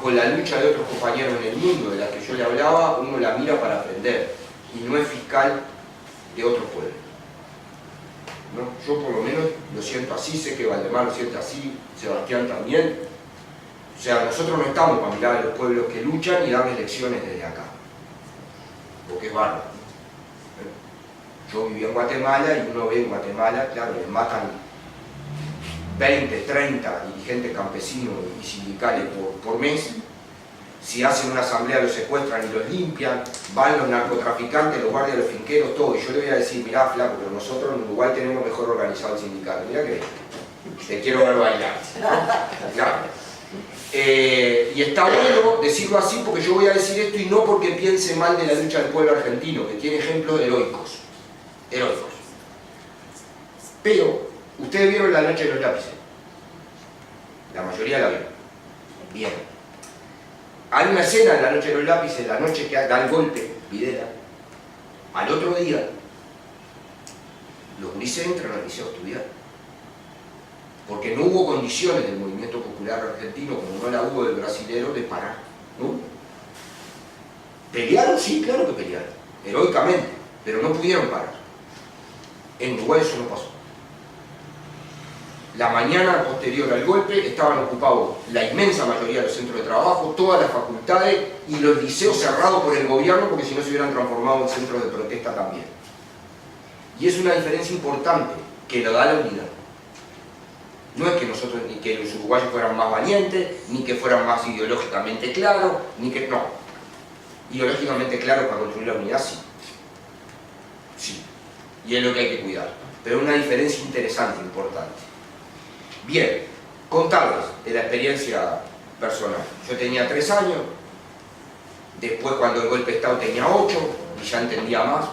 con la lucha de otros compañeros en el mundo, de la que yo le hablaba, uno la mira para aprender y no es fiscal de otros pueblos, ¿no? Yo por lo menos lo siento así, sé que Valdemar lo siente así, Sebastián también. O sea, nosotros no estamos para mirar a los pueblos que luchan y darles lecciones desde acá, porque es bárbaro. Yo viví en Guatemala y uno ve en Guatemala, claro, les matan 20, 30 dirigentes campesinos y sindicales por mes. Si hacen una asamblea los secuestran y los limpian, van los narcotraficantes, los guardias, los finqueros, todo. Y yo le voy a decir, mirá flaco, pero nosotros en Uruguay tenemos mejor organizado el sindicato. Mirá que te quiero ver bailar, ¿no? Claro. Y está bueno decirlo así porque yo voy a decir esto y no porque piense mal de la lucha del pueblo argentino, que tiene ejemplos heroicos. Heroicos. Pero, ustedes vieron La Noche de los Lápices. La mayoría la vieron. Bien. Hay una escena en La Noche de los Lápices, la noche que da el golpe, Videla. Al otro día, los gurises entran al liceo a estudiar. Porque no hubo condiciones del movimiento popular argentino, como no la hubo del brasilero, de parar. ¿No? ¿Pelearon? Sí, claro que pelearon. Heroicamente. Pero no pudieron parar. En Uruguay eso no pasó. La mañana posterior al golpe estaban ocupados la inmensa mayoría de los centros de trabajo, todas las facultades y los liceos cerrados por el gobierno porque si no se hubieran transformado en centros de protesta también. Y es una diferencia importante que lo da la unidad. No es que nosotros, ni que los uruguayos fueran más valientes, ni que fueran más ideológicamente claros, ni que... no. Ideológicamente claros para construir la unidad, sí. Sí. Y es lo que hay que cuidar. Pero una diferencia interesante, importante. Bien, contarles de la experiencia personal. Yo tenía 3 años, después cuando el golpe de Estado tenía 8, y ya entendía más.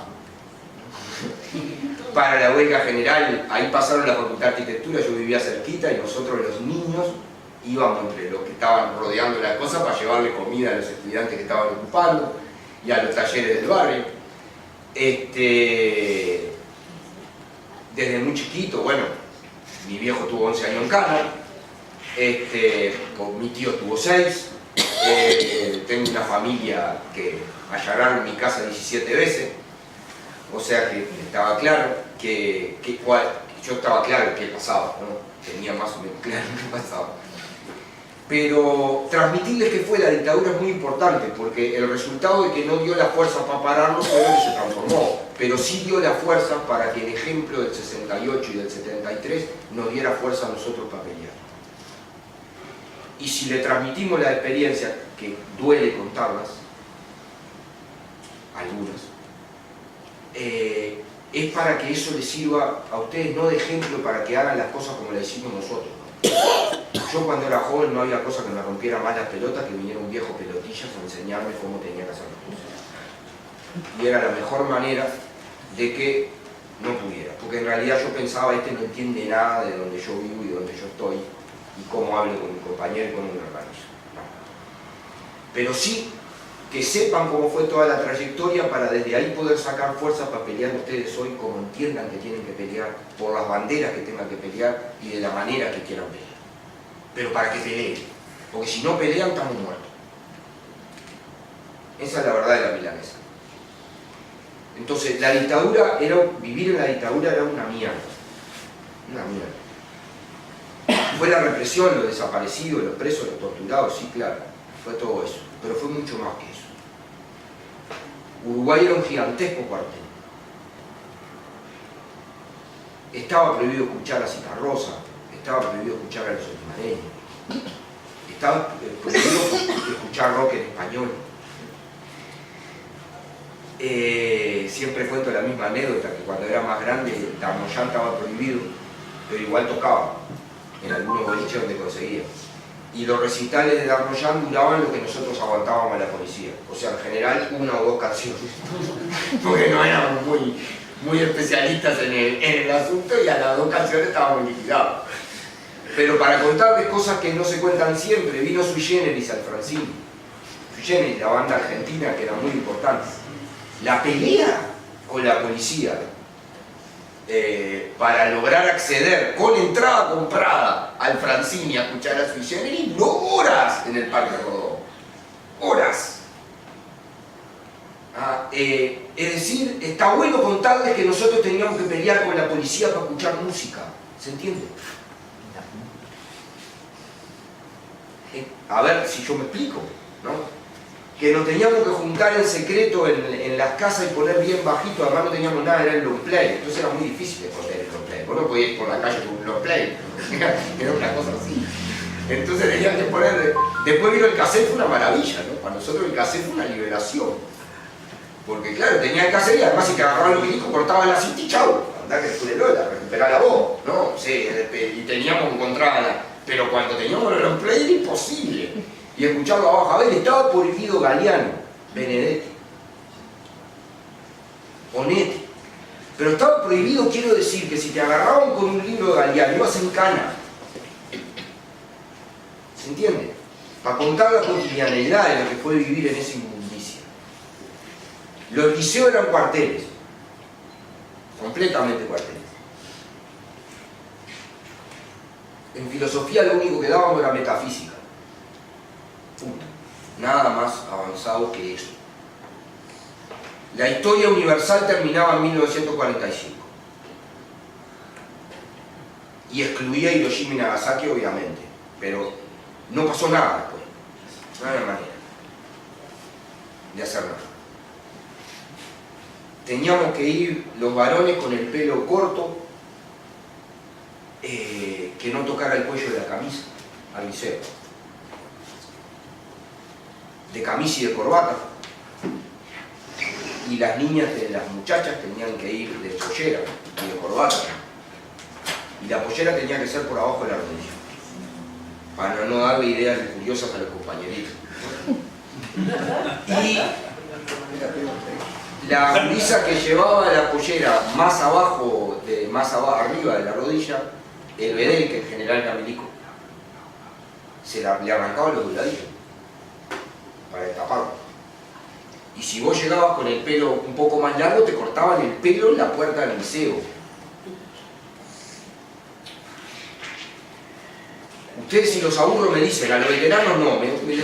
Para la huelga general, ahí pasaron la Facultad de Arquitectura, yo vivía cerquita y nosotros los niños íbamos entre los que estaban rodeando la cosa para llevarle comida a los estudiantes que estaban ocupando y a los talleres del barrio. Desde muy chiquito, bueno, mi viejo tuvo 11 años en cana, mi tío tuvo 6, tengo una familia que allanaron mi casa 17 veces, o sea que estaba claro yo estaba claro qué pasaba, ¿no? Tenía más o menos claro qué pasaba. Pero transmitirles que fue la dictadura es muy importante, porque el resultado de que no dio la fuerza para pararlo fue que se transformó, pero sí dio la fuerza para que el ejemplo del 68 y del 73 nos diera fuerza a nosotros para pelear. Y si le transmitimos la experiencia, que duele contarlas, algunas, es para que eso les sirva a ustedes no de ejemplo para que hagan las cosas como las hicimos nosotros, ¿no? Yo cuando era joven no había cosa que me rompiera más las pelotas que viniera un viejo pelotillas a enseñarme cómo tenía que hacer las cosas. Y era la mejor manera de que no pudiera, porque en realidad yo pensaba, este no entiende nada de donde yo vivo y donde yo estoy y cómo hablo con mi compañero y cómo me organizo. No. Pero sí que sepan cómo fue toda la trayectoria para desde ahí poder sacar fuerza para pelear ustedes hoy como entiendan que tienen que pelear, por las banderas que tengan que pelear y de la manera que quieran pelear. Pero para que peleen, porque si no pelean estamos muertos. Esa es la verdad de la milanesa. Entonces la dictadura, vivir en la dictadura era una mierda. Una mierda. Fue la represión, los desaparecidos, los presos, los torturados, sí, claro, fue todo eso, pero fue mucho más que eso. Uruguay era un gigantesco cuartel. Estaba prohibido escuchar a Citarrosa, estaba prohibido escuchar a los olimareños, estaba prohibido escuchar rock en español. Siempre cuento la misma anécdota, que cuando era más grande, Darmoyán estaba prohibido, pero igual tocaba en algunos boliches donde conseguía. Y los recitales de Darmoyán duraban lo que nosotros aguantábamos a la policía. O sea, en general, 1 o 2 canciones. Porque no éramos muy especialistas en el asunto y a las 2 canciones estábamos liquidados. Pero para contarles cosas que no se cuentan siempre, vino Sui Generis al Francini. Sui Generis, la banda argentina, que era muy importante. La pelea con la policía para lograr acceder con entrada comprada al Francini a escuchar a Sui Generis, no horas en el Parque Rodó, horas. Es decir, está bueno contarles que nosotros teníamos que pelear con la policía para escuchar música, ¿se entiende? A ver si yo me explico, ¿no? Que nos teníamos que juntar en secreto en las casas y poner bien bajito, además no teníamos nada, era el long play, entonces era muy difícil de poner el long play, vos no podías ir por la calle con un long play, era una cosa así. Entonces tenían que poner, después vino el cassette, fue una maravilla, ¿no? Para nosotros el cassette fue una liberación, porque claro, tenía el cassette y además si te agarraban el milico cortaban la cinta y chau, andá que después de Lola, recuperar la voz, ¿no? Sí, y teníamos que encontrarla, pero cuando teníamos el long play era imposible. Y escucharlo abajo, a ver, estaba prohibido Galeano, Benedetti, Onetti, pero estaba prohibido, quiero decir, que si te agarraban con un libro de Galeano, ibas en cana. ¿Se entiende? Para contar la cotidianidad de lo que fue vivir en esa inmundicia. Los liceos eran cuarteles, completamente cuarteles. En filosofía lo único que dábamos era metafísica. Punto. Nada más avanzado que eso. La historia universal terminaba en 1945 y excluía Hiroshima y Nagasaki, obviamente, pero no pasó nada después. No había manera de hacer nada. Teníamos que ir los varones con el pelo corto, que no tocara el cuello de la camisa, al liceo. De camisa y de corbata, y las niñas, las muchachas tenían que ir de pollera y de corbata, y la pollera tenía que ser por abajo de la rodilla, para no darle ideas curiosas a los compañeritos. Y la brisa que llevaba la pollera más abajo, arriba de la rodilla, el bedel, que en general era milico, le arrancaba los dobladillos para destaparlo. Y si vos llegabas con el pelo un poco más largo, te cortaban el pelo en la puerta del liceo. Ustedes si los aburro me dicen, a los veteranos no,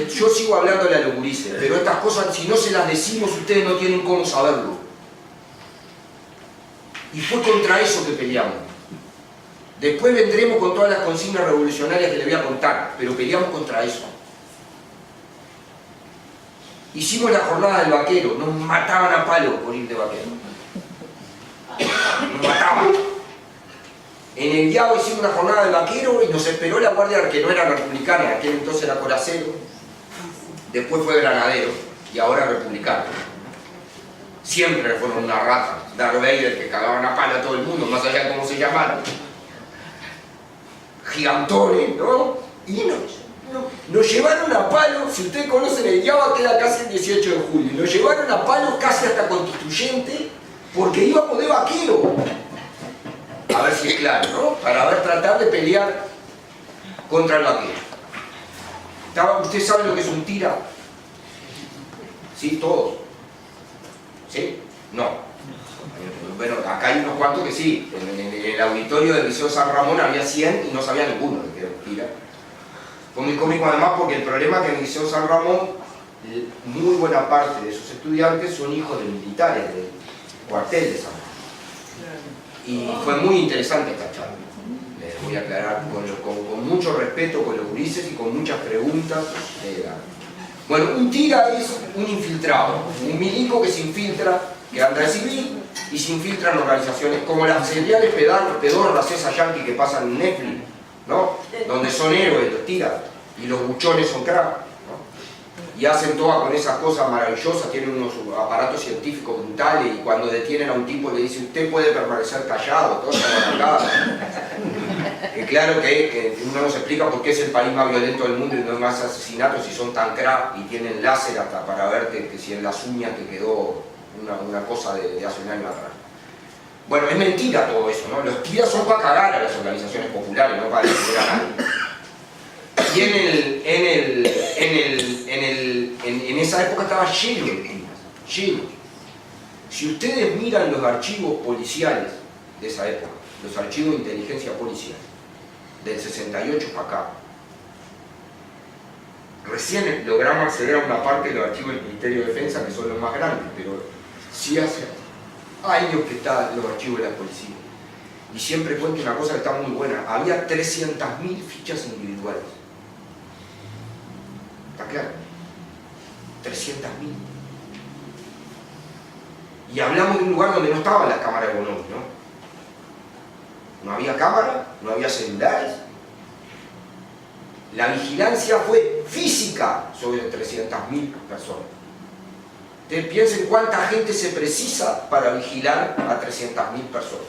yo sigo hablando a los gurises, pero estas cosas si no se las decimos ustedes no tienen cómo saberlo. Y fue contra eso que peleamos. Después vendremos con todas las consignas revolucionarias que les voy a contar, pero peleamos contra eso. Hicimos la jornada del vaquero, nos mataban a palo por ir de vaquero. Nos mataban. En el Yao hicimos una jornada del vaquero y nos esperó la guardia, que no era republicana, en aquel entonces era coracero, después fue granadero y ahora republicano. Siempre fueron una rata, Darth Vader, que cagaban a palo a todo el mundo, más allá de cómo se llamaron. Gigantones, ¿no? Y nos llevaron a palo, si ustedes conocen el Yao, queda casi el 18 de julio, nos llevaron a palo casi hasta Constituyente, porque íbamos de vaquero. A ver si es claro, ¿no? Para ver, tratar de pelear contra el vaquero. ¿Usted sabe lo que es un tira? ¿Sí? ¿Todos? ¿Sí? No. Bueno, acá hay unos cuantos que sí. En el auditorio del Liceo San Ramón había 100 y no sabía ninguno de que era un tira. Fue muy cómico además porque el problema es que en el Liceo San Ramón muy buena parte de sus estudiantes son hijos de militares del cuartel de San Ramón. Y fue muy interesante esta charla. Les voy a aclarar con mucho respeto con los gurises y con muchas preguntas. Bueno, un tira es un infiltrado, un milico que se infiltra, que anda de civil y se infiltra en organizaciones como las seriales pedorras esas yanquis que pasan en Netflix, ¿no? Donde son héroes los tiras y los buchones son crack, ¿no? Y hacen todas con esas cosas maravillosas, tienen unos aparatos científicos brutales y cuando detienen a un tipo le dicen usted puede permanecer callado, todo que claro que uno nos explica por qué es el país más violento del mundo y no hay más asesinatos y son tan crack y tienen láser hasta para ver que si en las uñas te quedó una cosa de hace un año atrás. Bueno, es mentira todo eso, ¿no? Los tiras son para cagar a las organizaciones populares, no para defender a nadie. Y en esa época estaba lleno de tiras, lleno. Si ustedes miran los archivos policiales de esa época, los archivos de inteligencia policial, del 68 para acá, recién logramos acceder a una parte de los archivos del Ministerio de Defensa, que son los más grandes, pero sí hace años que están los archivos de la policía. Y siempre cuento una cosa que está muy buena, había 300.000 fichas individuales. ¿Está claro? 300.000. Y hablamos de un lugar donde no estaban las cámaras de Bonomi, ¿no? No había cámara, no había celulares. La vigilancia fue física sobre 300.000 personas. Ustedes piensen cuánta gente se precisa para vigilar a 300.000 personas.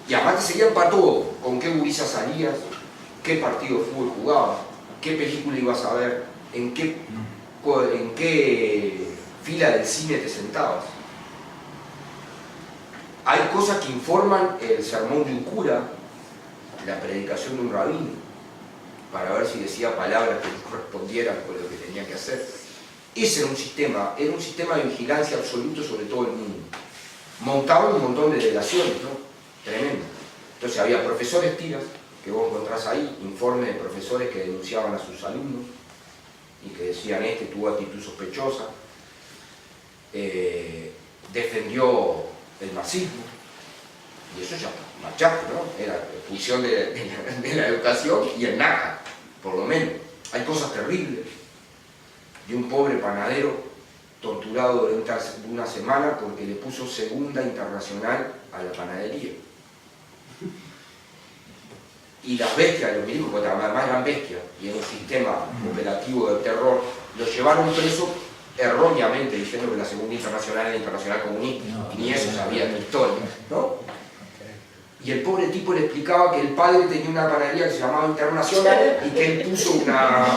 Y además te seguían para todo, con qué gurisa salías, qué partido de fútbol jugabas, qué película ibas a ver, en qué fila del cine te sentabas. Hay cosas que informan el sermón de un cura, la predicación de un rabino, para ver si decía palabras que correspondieran con lo que tenía que hacer. Ese era un sistema de vigilancia absoluto sobre todo el mundo. Montaban un montón de delegaciones, ¿no? Tremendo. Entonces había profesores tiras, que vos encontrás ahí, informes de profesores que denunciaban a sus alumnos y que decían este tuvo actitud sospechosa, defendió el marxismo, y eso ya machaco, ¿no? Era función de la educación y el NACA, por lo menos. Hay cosas terribles de un pobre panadero torturado durante una semana porque le puso segunda internacional a la panadería. Y las bestias, los milicos, porque además eran bestias, y en un sistema operativo de terror, los llevaron presos erróneamente, diciendo que la segunda internacional era internacional comunista, ni eso sabía en la historia, ¿no? Y el pobre tipo le explicaba que el padre tenía una panadería que se llamaba Internacional y que él puso una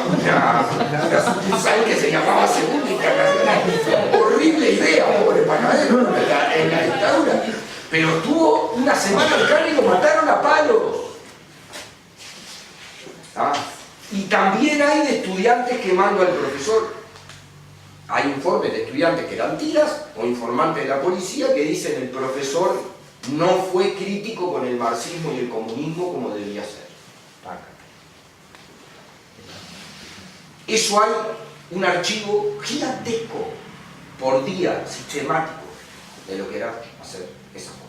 sucursal que se llamaba Segunda Internacional. Horrible idea, pobre panadero, en la dictadura. Pero tuvo una semana al cargo y lo mataron a palos. ¿Ah? Y también hay de estudiantes quemando al profesor. Hay informes de estudiantes que eran tiras o informantes de la policía que dicen el profesor no fue crítico con el marxismo y el comunismo como debía ser. Eso hay un archivo gigantesco por día, sistemático, de lo que era hacer esas cosas.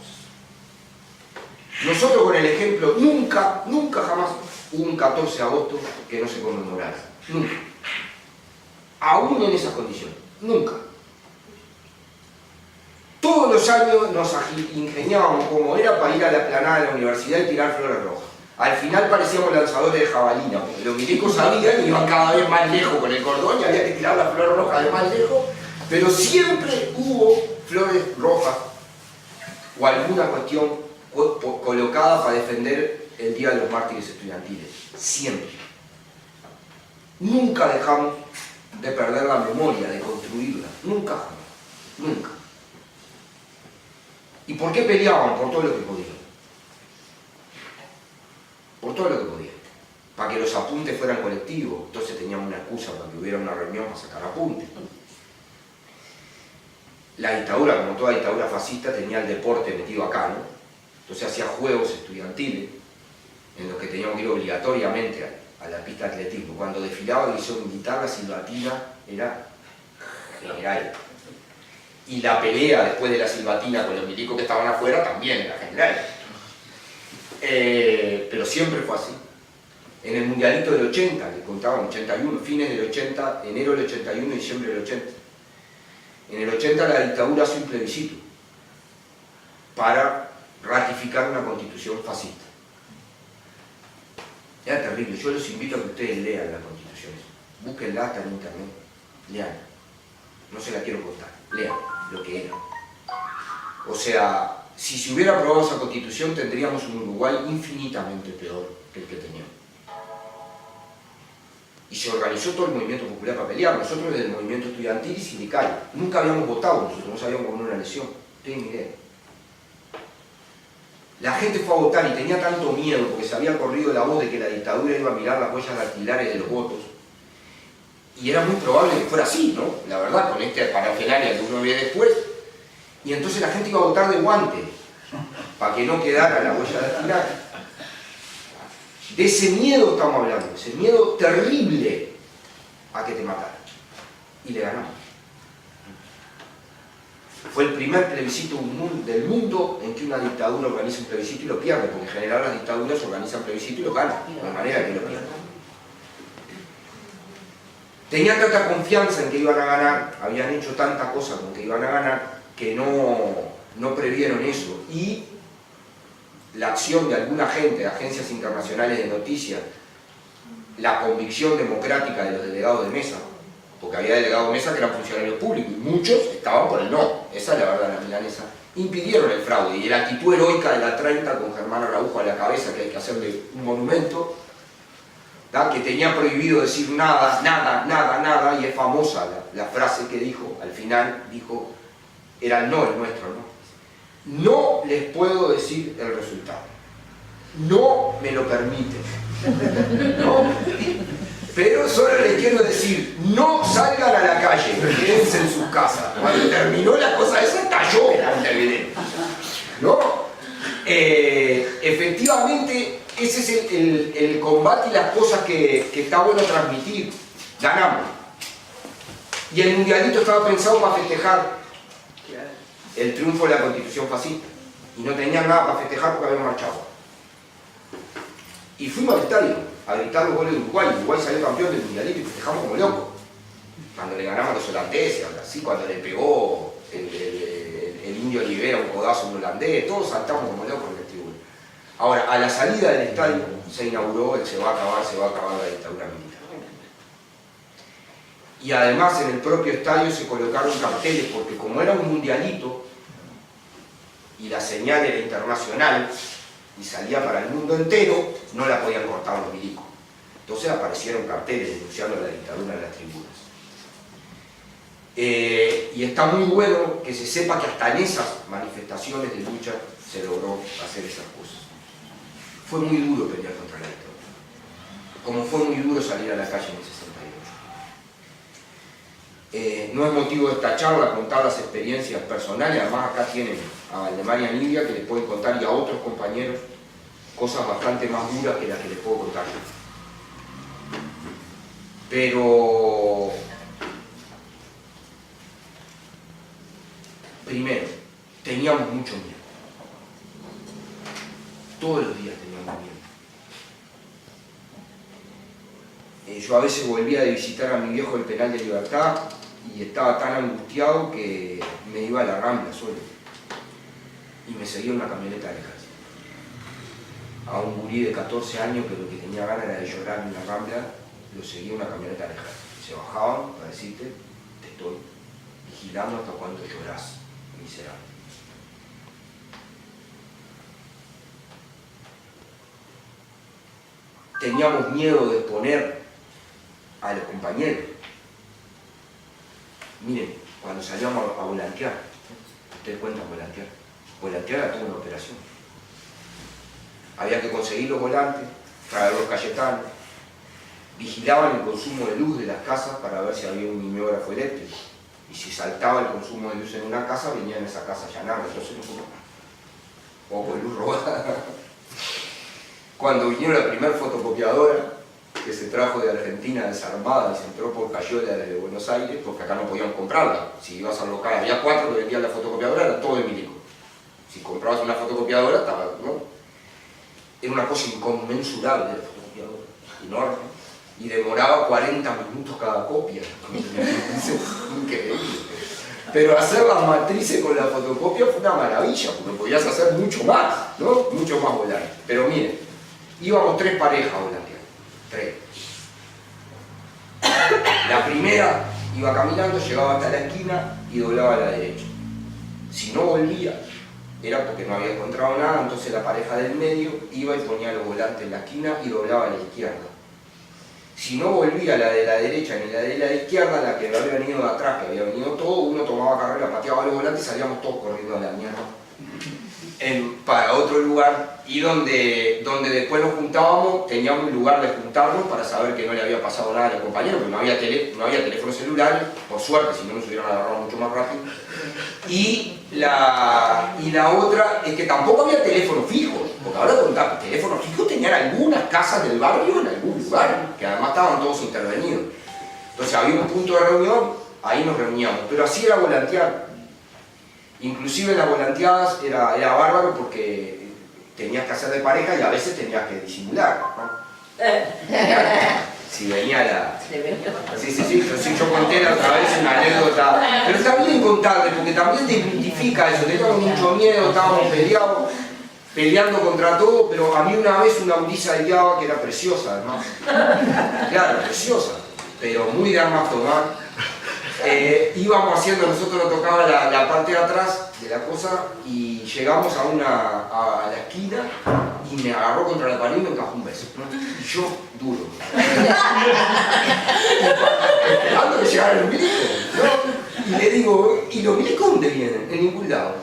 Nosotros con el ejemplo, nunca jamás hubo un 14 de agosto que no se conmemorara. Nunca. Aún en esas condiciones. Nunca. Todos los años nos ingeniábamos como era para ir a la explanada de la universidad y tirar flores rojas. Al final parecíamos lanzadores de jabalina, porque los milicos sabían y iban cada vez más lejos con el cordón y había que tirar la flor roja de más lejos, pero siempre hubo flores rojas o alguna cuestión colocada para defender el Día de los Mártires Estudiantiles. Siempre. Nunca dejamos de perder la memoria, de construirla. Nunca, nunca. ¿Y por qué peleaban? Por todo lo que podían. Por todo lo que podían. Para que los apuntes fueran colectivos. Entonces teníamos una excusa para que hubiera una reunión para sacar apuntes. La dictadura, como toda dictadura fascista, tenía el deporte metido acá, ¿no? Entonces hacía juegos estudiantiles en los que teníamos que ir obligatoriamente a la pista de atletismo. Cuando desfilaba el liceo militar, la silbatina era general. Y la pelea después de la silbatina con los milicos que estaban afuera también era general. Pero siempre fue así. En el mundialito del 80, que contaban 81, fines del 80, enero del 81 y diciembre del 80. En el 80 la dictadura hace un plebiscito para ratificar una constitución fascista. Era terrible. Yo los invito a que ustedes lean la constitución. Búsquenla hasta en internet. Lean. No se la quiero contar. Lean lo que era. O sea, si se hubiera aprobado esa constitución tendríamos un Uruguay infinitamente peor que el que teníamos. Y se organizó todo el movimiento popular para pelear. Nosotros desde el movimiento estudiantil y sindical. Nunca habíamos votado nosotros, no sabíamos cómo era una elección. No tienen idea. La gente fue a votar y tenía tanto miedo porque se había corrido la voz de que la dictadura iba a mirar las huellas dactilares de los votos. Y era muy probable que fuera así, ¿no? La verdad, con este parafernalia que uno ve después. Y entonces la gente iba a votar de guante para que no quedara la huella dactilar. De ese miedo estamos hablando, ese miedo terrible a que te mataran. Y le ganamos. Fue el primer plebiscito del mundo en que una dictadura organiza un plebiscito y lo pierde, porque en general las dictaduras organizan plebiscito y lo ganan, de manera que lo pierden. Tenían tanta confianza en que iban a ganar, habían hecho tanta cosa con que iban a ganar, que no previeron eso. Y la acción de alguna gente, de agencias internacionales de noticias, la convicción democrática de los delegados de mesa, porque había delegados de mesa que eran funcionarios públicos y muchos estaban por el no, esa es la verdad, la milanesa, impidieron el fraude. Y la actitud heroica de la 30 con Germán Araujo a la cabeza, que hay que hacerle un monumento, ¿da? Que tenía prohibido decir nada, nada, nada, nada, y es famosa la frase que dijo, al final dijo, era el no el nuestro, ¿no? No les puedo decir el resultado, no me lo permiten, ¿no? Pero solo les quiero decir, no salgan a la calle, quédense en sus casas. Cuando terminó la cosa esa, estalló Montevideo, ¿no? Efectivamente, ese es el combate y las cosas que está bueno transmitir. Ganamos. Y el mundialito estaba pensado para festejar el triunfo de la constitución fascista. Y no tenían nada para festejar porque habían marchado. Y fuimos al estadio a gritar los goles de Uruguay. Uruguay salió campeón del mundialito y festejamos como locos. Cuando le ganamos a los holandeses, así, cuando le pegó el Indio Olivera un codazo a un holandés, todos saltamos como locos en el tribunal. Ahora, a la salida del estadio se inauguró el se va a acabar la dictadura militar. Y además en el propio estadio se colocaron carteles, porque como era un mundialito y la señal era internacional y salía para el mundo entero, no la podían cortar los milicos. Entonces aparecieron carteles denunciando la dictadura en las tribunas. Y está muy bueno que se sepa que hasta en esas manifestaciones de lucha se logró hacer esas cosas. Fue muy duro pelear contra la dictadura, como fue muy duro salir a la calle en el 68. No es motivo de esta charla contar las experiencias personales, además acá tienen a Valdemar y a Nidia que les pueden contar, y a otros compañeros, cosas bastante más duras que las que les puedo contar yo. Pero primero, teníamos mucho miedo. Todos los días teníamos miedo. Yo a veces volvía de visitar a mi viejo el penal de Libertad y estaba tan angustiado que me iba a la Rambla solo. Y me seguía una camioneta de ejército. A un gurí de 14 años que lo que tenía ganas era de llorar en la Rambla, lo seguía una camioneta de ejército. Se bajaban para decirte, te estoy vigilando hasta cuando llorás, miserable. Teníamos miedo de exponer a los compañeros. Miren, cuando salíamos a volantear, ustedes cuentan volantear. Volantear era toda una operación. Había que conseguir los volantes, traer los Cayetanos, vigilaban el consumo de luz de las casas para ver si había un mimeógrafo eléctrico. Y si saltaba el consumo de luz en una casa, venían a esa casa a allanar. Entonces, o con luz robada. Cuando vinieron la primera fotocopiadora, que se trajo de Argentina desarmada y se entró por Cayola de Buenos Aires, porque acá no podían comprarla. Si ibas al local, había 4 que vendían la fotocopiadora, era todo de Milico. Si comprabas una fotocopiadora, estaba, ¿no? Era una cosa inconmensurable la fotocopiadora, enorme, y demoraba 40 minutos cada copia. Increíble. Pero hacer las matrices con la fotocopia fue una maravilla, porque podías hacer mucho más, ¿no? Mucho más volante. Pero miren, íbamos 3 parejas volanteando. 3. La primera iba caminando, llegaba hasta la esquina y doblaba a la derecha. Si no volvía, era porque no había encontrado nada, entonces la pareja del medio iba y ponía los volantes en la esquina y doblaba a la izquierda. Si no volvía la de la derecha ni la de la izquierda, la que había venido de atrás, que había venido todo, uno tomaba carrera, pateaba los volantes y salíamos todos corriendo a la mierda para otro lugar, y donde después nos juntábamos, teníamos un lugar de juntarnos para saber que no le había pasado nada a los compañeros, porque no había teléfonos celulares, por suerte, si no nos hubieran agarrado mucho más rápido. Y la otra es que tampoco había teléfonos fijos, porque ahora contamos, teléfonos fijos tenían algunas casas del barrio en algún lugar, que además estaban todos intervenidos. Entonces había un punto de reunión, ahí nos reuníamos, pero así era volantear. Inclusive en las volanteadas era bárbaro porque tenías que hacer de pareja y a veces tenías que disimular, ¿no? Si venía la... Sí, yo conté la otra vez una anécdota, pero está bien contarle porque también te identifica eso, teníamos mucho miedo, estábamos peleando contra todo, pero a mí una vez una Urisa de Java que era preciosa además, claro, preciosa, pero muy de armas tomar. Íbamos haciendo, nosotros nos tocaba la parte de atrás de la cosa y llegamos a la esquina y me agarró contra la pared y me encajó un beso, ¿no? Y yo, duro. Esperando que llegara el milico, ¿no? Y le digo, ¿y los milicos dónde vienen? En ningún lado.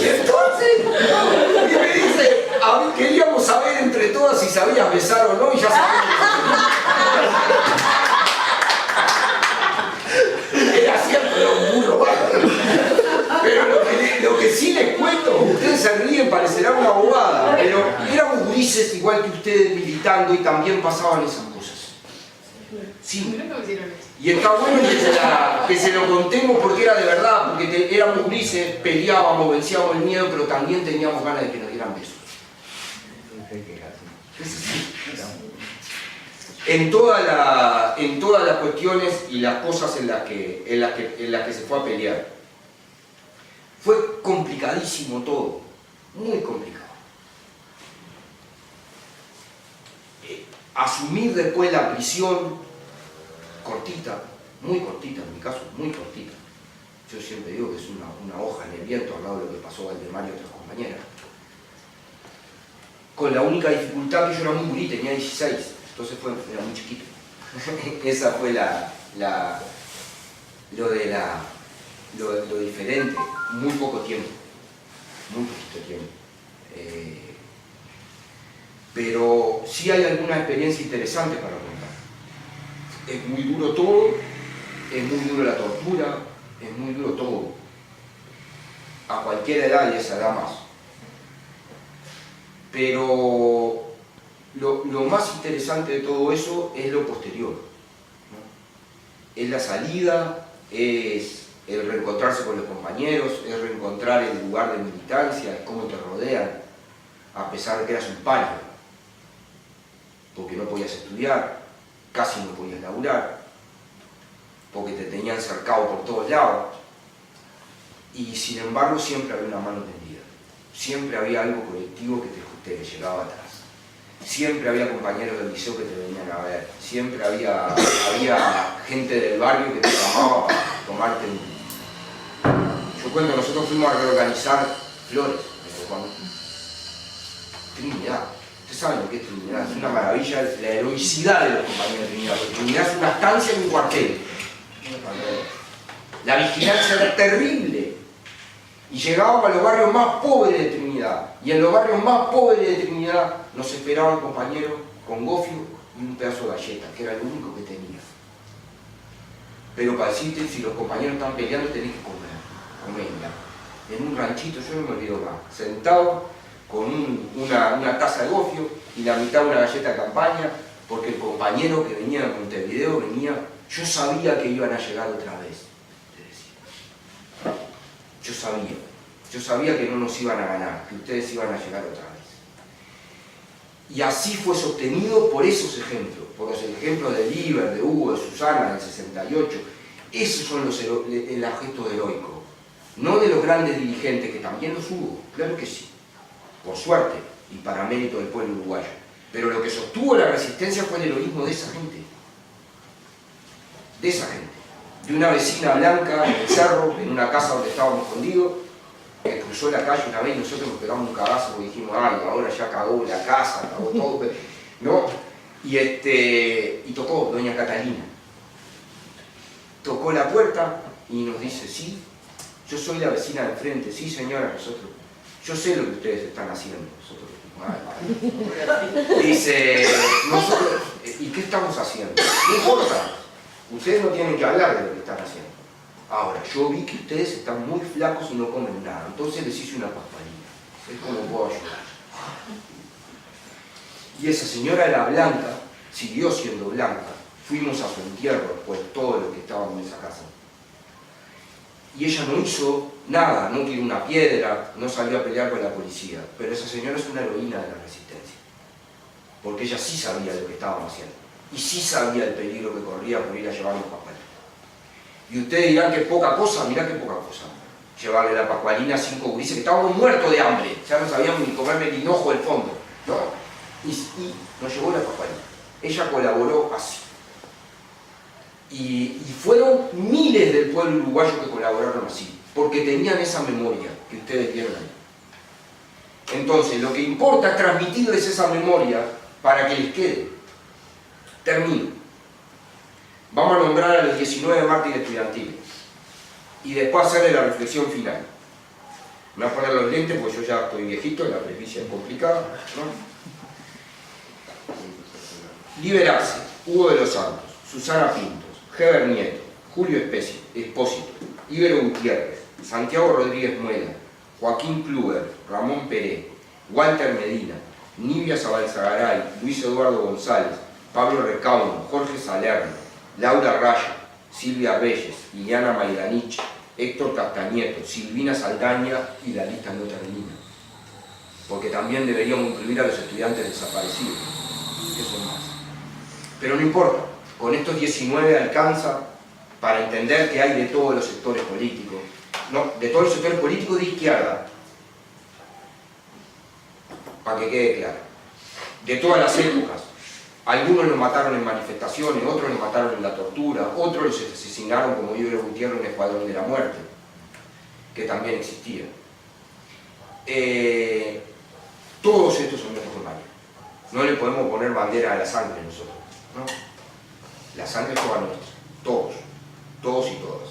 Y entonces, y me dice, queríamos saber entre todas si sabías besar o no, y ya sabíamos. Era cierto, era un burro bárbaro. Pero lo que sí les cuento, ustedes se ríen, parecerá una bobada, pero éramos gurises igual que ustedes militando y también pasaban esas cosas. Sí. Y está bueno que se lo contemos porque era de verdad, porque éramos gurises, peleábamos, vencíamos el miedo, pero también teníamos ganas de que nos dieran besos. En todas las cuestiones y las cosas en las que se fue a pelear. Fue complicadísimo todo, muy complicado. Asumir después la prisión, cortita, muy cortita, en mi caso, muy cortita. Yo siempre digo que es una hoja en el viento al lado de lo que pasó a Valdemar y otras compañeras. Con la única dificultad que yo era muy gurí, tenía 16, entonces era muy chiquito. Esa fue lo diferente, muy poco tiempo, muy poquito tiempo. pero sí hay alguna experiencia interesante para contar. Es muy duro todo, es muy duro la tortura, es muy duro todo. A cualquier edad y esa edad más. Pero lo más interesante de todo eso es lo posterior, ¿no? Es la salida, es el reencontrarse con los compañeros, es reencontrar el lugar de militancia, es cómo te rodean, a pesar de que eras un paria, porque no podías estudiar, casi no podías laburar, porque te tenían cercado por todos lados, y sin embargo siempre había una mano tendida, siempre había algo colectivo que te llegaba atrás. Siempre había compañeros del liceo que te venían a ver, siempre había gente del barrio que te llamaba para tomarte un... Yo cuento, nosotros fuimos a reorganizar Flores, Trinidad. Ustedes saben lo que es Trinidad, es una maravilla la heroicidad de los compañeros de Trinidad, porque Trinidad es una estancia en un cuartel. La vigilancia era terrible. Y llegábamos a los barrios más pobres de Trinidad. Y en los barrios más pobres de Trinidad nos esperaban compañeros con gofio y un pedazo de galleta, que era lo único que tenía. Pero para decirte, si los compañeros están peleando, tenés que comerla. En un ranchito, yo no me olvido más, sentado con una taza de gofio y la mitad de una galleta de campaña, porque el compañero que venía de Montevideo venía, yo sabía que iban a llegar otra vez. Yo sabía que no nos iban a ganar, que ustedes iban a llegar otra vez. Y así fue sostenido por esos ejemplos, por los ejemplos de Liber, de Hugo, de Susana, del 68. Esos son el gesto heroico, no de los grandes dirigentes, que también los hubo, claro que sí, por suerte y para mérito del pueblo uruguayo. Pero lo que sostuvo la resistencia fue el heroísmo de esa gente. De esa gente. De una vecina blanca en el cerro, en una casa donde estábamos escondidos, que cruzó la calle una vez y nosotros nos pegamos un cagazo porque dijimos, ay, ahora ya cagó la casa, cagó todo, ¿no? Y tocó doña Catalina. Tocó la puerta y nos dice, sí, yo soy la vecina de enfrente, sí señora, nosotros, yo sé lo que ustedes están haciendo, nosotros. Dice, nosotros, ¿y qué estamos haciendo? No importa. Ustedes no tienen que hablar de lo que están haciendo. Ahora, yo vi que ustedes están muy flacos y no comen nada, entonces les hice una pascualina. Es como puedo ayudar. Y esa señora era blanca, siguió siendo blanca. Fuimos a su entierro, pues todos los que estábamos en esa casa. Y ella no hizo nada, no tiró una piedra, no salió a pelear con la policía. Pero esa señora es una heroína de la resistencia. Porque ella sí sabía lo que estábamos haciendo. Y sí sabía el peligro que corría por ir a llevar los papeles. Y ustedes dirán que poca cosa, mirá que poca cosa. Llevarle la pascualina a 5 gurises que estábamos muertos de hambre, ya no sabíamos ni comerme el hinojo del fondo, ¿no? Y nos llevó la pascualina. Ella colaboró así. Y fueron miles del pueblo uruguayo que colaboraron así, porque tenían esa memoria que ustedes vieron ahí. Entonces, lo que importa es transmitirles esa memoria para que les quede. Termino. Vamos a nombrar a los 19 mártires estudiantiles y después hacerle la reflexión final. Me voy a poner los lentes porque yo ya estoy viejito, la presbicia es complicada, ¿no? Liberarse, Hugo de los Santos, Susana Pintos, Heber Nieto, Julio Espósito, Ibero Gutiérrez, Santiago Rodríguez Muela, Joaquín Kluber, Ramón Peré, Walter Medina, Nibia Zabalzagaray, Luis Eduardo González, Pablo Recauno, Jorge Salerno, Laura Raya, Silvia Reyes, Liliana Maidanich, Héctor Castañeto, Silvina Saldaña, y la lista no termina. Porque también deberíamos incluir a los estudiantes desaparecidos, que son más. Pero no importa, con estos 19 alcanza para entender que hay de todos los sectores políticos, no, de todos los sectores políticos de izquierda, para que quede claro, de todas las épocas. Algunos los mataron en manifestaciones, otros los mataron en la tortura, otros los asesinaron como Ibero Gutiérrez en el Escuadrón de la Muerte, que también existía. Todos estos son nuestros compañeros. No le podemos poner bandera a la sangre nosotros, ¿no? La sangre es toda nuestra, todos, todos y todas.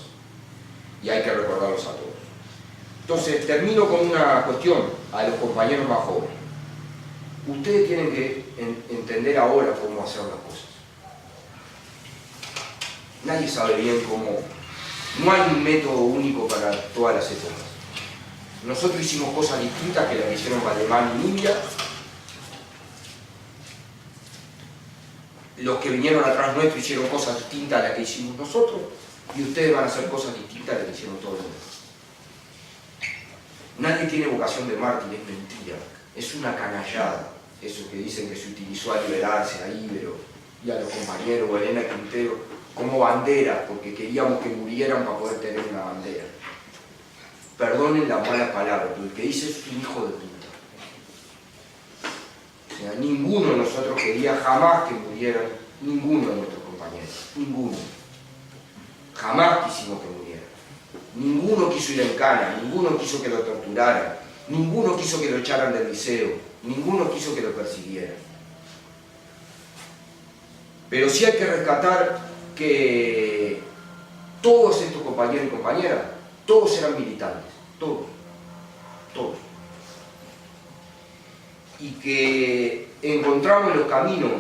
Y hay que recordarlos a todos. Entonces, termino con una cuestión a los compañeros más jóvenes. ustedes tienen que entender ahora cómo hacer las cosas. Nadie sabe bien cómo. No hay un método único para todas las épocas. Nosotros hicimos cosas distintas que las que hicieron Valdemar y Nibia. Los que vinieron atrás nuestro hicieron cosas distintas a las que hicimos nosotros, y ustedes van a hacer cosas distintas a las que hicieron todos los demás. Nadie tiene vocación de mártir, es mentira. Es una canallada. Eso que dicen que se utilizó a liberarse a Ibero y a los compañeros, o a Elena Quintero, como bandera, porque queríamos que murieran para poder tener una bandera. Perdonen la mala palabra, pero el que dice es un hijo de puta. O sea, ninguno de nosotros quería jamás que murieran, ninguno de nuestros compañeros, ninguno. Jamás quisimos que murieran. Ninguno quiso ir en cana, ninguno quiso que lo torturaran, ninguno quiso que lo echaran del liceo, ninguno quiso que lo persiguieran. Pero sí hay que rescatar que todos estos compañeros y compañeras, todos eran militantes, todos. Y que encontramos en los caminos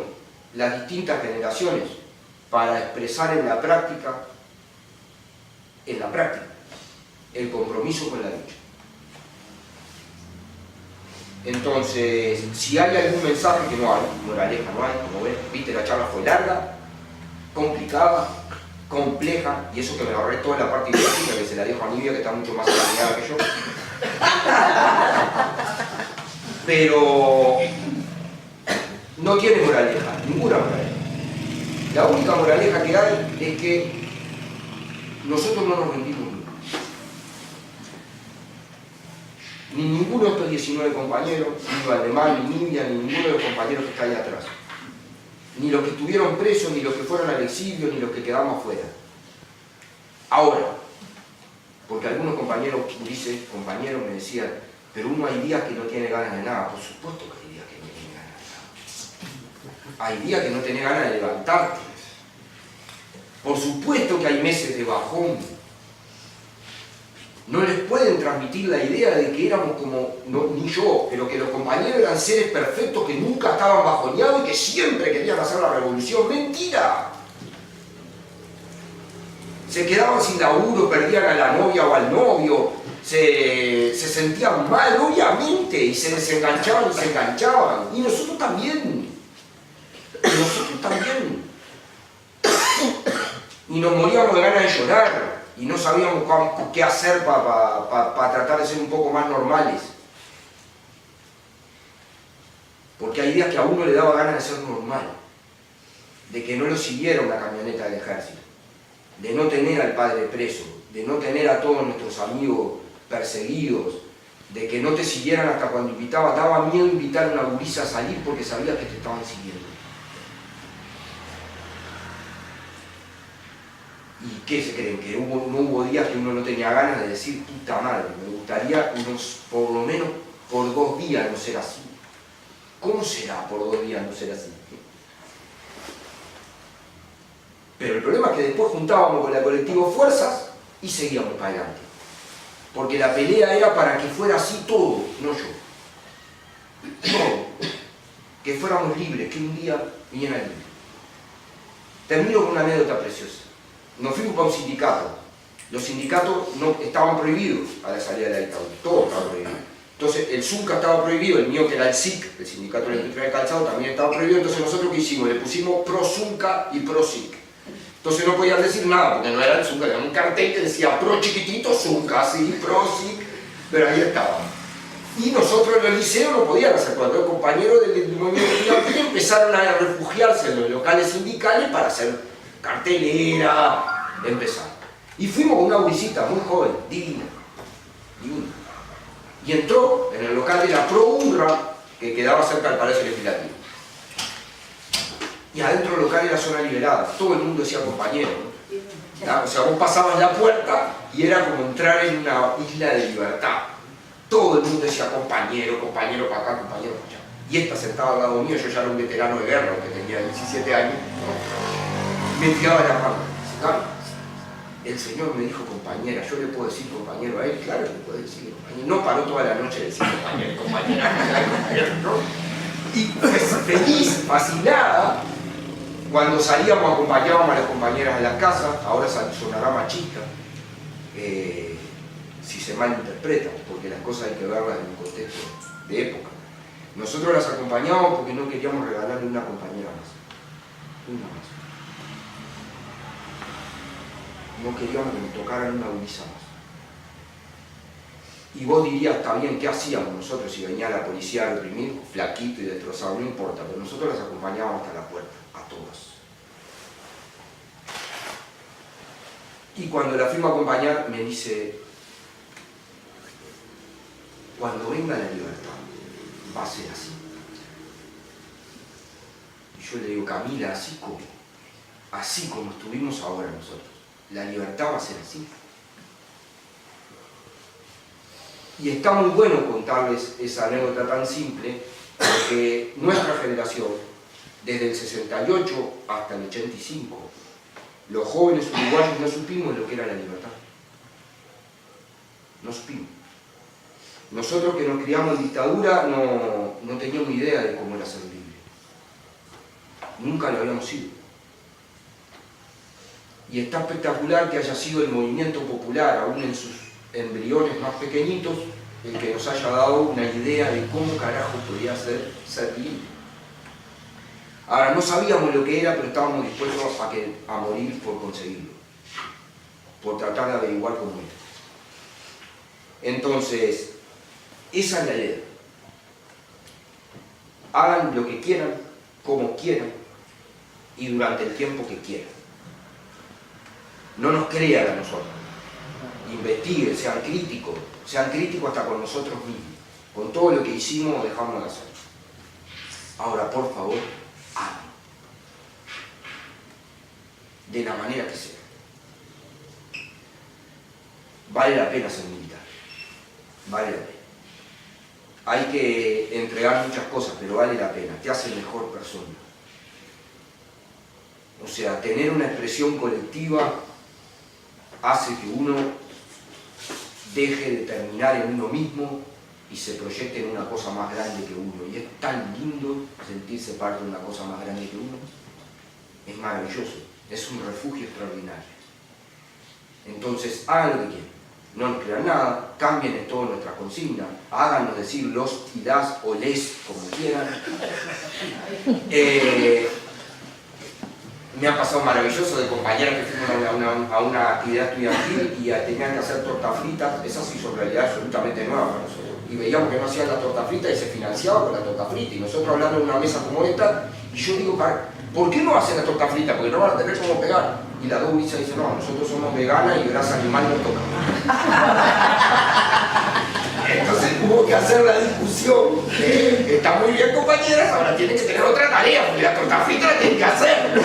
las distintas generaciones para expresar en la práctica, el compromiso con la lucha. Entonces, si hay algún mensaje, que no hay, moraleja no hay, como ven, viste, la charla fue larga, complicada, compleja, y eso que me ahorré toda la parte didáctica que se la dejo a Nibia, que está mucho más alineada que yo. Pero no tiene moraleja, ninguna moraleja. La única moraleja que hay es que nosotros no nos rendimos nunca. Ni ninguno de estos 19 compañeros, ni Valdemar, ni Nibia, ni ninguno de los compañeros que está ahí atrás. Ni los que estuvieron presos, ni los que fueron al exilio, ni los que quedamos afuera. Ahora, porque algunos compañeros, Ulises, compañeros me decían, pero uno hay días que no tiene ganas de nada. Por supuesto que hay días que no tiene ganas de nada. Hay días que no tiene ganas de levantarte. Por supuesto que hay meses de bajón. No les pueden transmitir la idea de que éramos como, no, ni yo, pero que los compañeros eran seres perfectos que nunca estaban bajoneados y que siempre querían hacer la revolución. ¡Mentira! Se quedaban sin laburo, perdían a la novia o al novio, se sentían mal, obviamente, y se desenganchaban y se enganchaban. Y nosotros también. Y nos moríamos de ganas de llorar. Y no sabíamos qué hacer para tratar de ser un poco más normales. Porque hay días que a uno le daba ganas de ser normal, de que no lo siguiera una camioneta del ejército, de no tener al padre preso, de no tener a todos nuestros amigos perseguidos, de que no te siguieran hasta cuando invitabas. Daba miedo invitar a una gurisa a salir porque sabías que te estaban siguiendo. ¿Y qué se creen? ¿Que no hubo días que uno no tenía ganas de decir, puta madre, me gustaría por lo menos por 2 días no ser así? ¿Cómo será por 2 días no ser así? Pero el problema es que después juntábamos con la colectivo fuerzas y seguíamos para adelante. Porque la pelea era para que fuera así todo, no yo. Todo. Que fuéramos libres, que un día viniera libre. Termino con una anécdota preciosa. Nos fuimos para un sindicato. Los sindicatos no estaban prohibidos a la salida de la dictadura, todo estaba prohibido. Entonces el ZUNCA estaba prohibido, el mío que era el SIC, el Sindicato de la Industria del Calzado, también estaba prohibido. Entonces nosotros ¿qué hicimos? Le pusimos pro ZUNCA y pro SIC. Entonces no podían decir nada, porque no era el ZUNCA, era un cartel que decía pro chiquitito ZUNCA, sí, pro SIC, pero ahí estaba. Y nosotros en el liceo no podían hacer, cuando los compañeros del movimiento estudiantil empezaron a refugiarse en los locales sindicales para hacer cartelera, empezar. Y fuimos con una gurisita muy joven, divina. Y entró en el local de la Pro-UNRWA, que quedaba cerca del Palacio Legislativo. Y adentro del local era zona liberada, todo el mundo decía compañero. ¿No? O sea, vos pasabas la puerta y era como entrar en una isla de libertad. Todo el mundo decía compañero, compañero para acá, compañero para allá. Y esta sentada al lado mío, yo ya era un veterano de guerra, que tenía 17 años, me tiraba la mano. El señor me dijo compañera, yo le puedo decir compañero a él, claro que le puedo decir compañero. No paró toda la noche de decir compañero, compañera, no. Y feliz, fascinada, cuando salíamos acompañábamos a las compañeras a las casas, ahora sonará machista, si se malinterpreta, porque las cosas hay que verlas en un contexto de época. Nosotros las acompañábamos porque no queríamos regalarle una compañera más. Una más. No queríamos que nos tocaran una gurisa más. Y vos dirías, está bien, ¿qué hacíamos nosotros si venía la policía a reprimir, flaquito y destrozado? No importa, pero nosotros las acompañábamos hasta la puerta, a todas. Y cuando la fuimos a acompañar, me dice, cuando venga la libertad, va a ser así. Y yo le digo, Camila, así como estuvimos ahora nosotros, la libertad va a ser así. Y está muy bueno contarles esa anécdota tan simple, porque nuestra generación, desde el 68 hasta el 85, los jóvenes uruguayos no supimos lo que era la libertad. No supimos. Nosotros que nos criamos en dictadura no teníamos idea de cómo era ser libre. Nunca lo habíamos sido. Y está espectacular que haya sido el movimiento popular, aún en sus embriones más pequeñitos, el que nos haya dado una idea de cómo carajo podía ser libre. Ahora, no sabíamos lo que era, pero estábamos dispuestos a morir por conseguirlo, por tratar de averiguar cómo era. Entonces, esa es la idea. Hagan lo que quieran, como quieran, y durante el tiempo que quieran. No nos crean a nosotros. Investiguen, sean críticos hasta con nosotros mismos, con todo lo que hicimos o dejamos de hacer. Ahora, por favor, hagan. De la manera que sea. Vale la pena ser militar. Vale la pena. Hay que entregar muchas cosas, pero vale la pena. Te hace mejor persona. O sea, tener una expresión colectiva hace que uno deje de terminar en uno mismo y se proyecte en una cosa más grande que uno. Y es tan lindo sentirse parte de una cosa más grande que uno. Es maravilloso. Es un refugio extraordinario. Entonces, hagan lo que quieran. No nos crean nada, cambien en todas nuestras consignas, háganos decir los y las o les como quieran. Me ha pasado maravilloso de compañeras que fuimos a una actividad estudiantil y tenían que hacer tortas fritas. Esa se hizo realidad absolutamente nueva para nosotros. Y veíamos que no hacían la torta frita y se financiaba con la torta frita. Y nosotros hablando en una mesa como esta, y yo digo, ¿por qué no hacen la torta frita? Porque no van a tener cómo pegar. Y la dos gurisas dicen, no, nosotros somos veganas y grasa animal no toca. Entonces hubo que hacer la discusión. Está muy bien, compañeras, ahora tienen que tener otra tarea, porque la torta frita la tienen que hacer.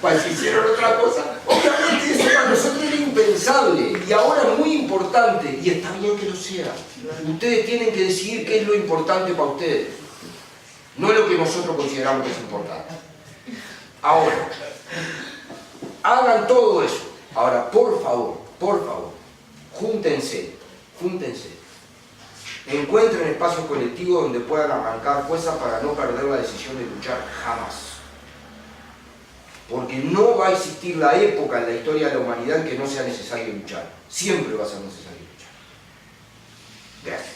Pues si hicieron otra cosa, obviamente eso para nosotros era impensable. Y ahora muy importante, y está bien que lo sea. Ustedes tienen que decidir qué es lo importante para ustedes. No lo que nosotros consideramos que es importante. Ahora, hagan todo eso. Ahora, por favor, júntense. Encuentren espacios colectivos donde puedan arrancar fuerzas para no perder la decisión de luchar jamás. Porque no va a existir la época en la historia de la humanidad en que no sea necesario luchar. Siempre va a ser necesario luchar. Gracias.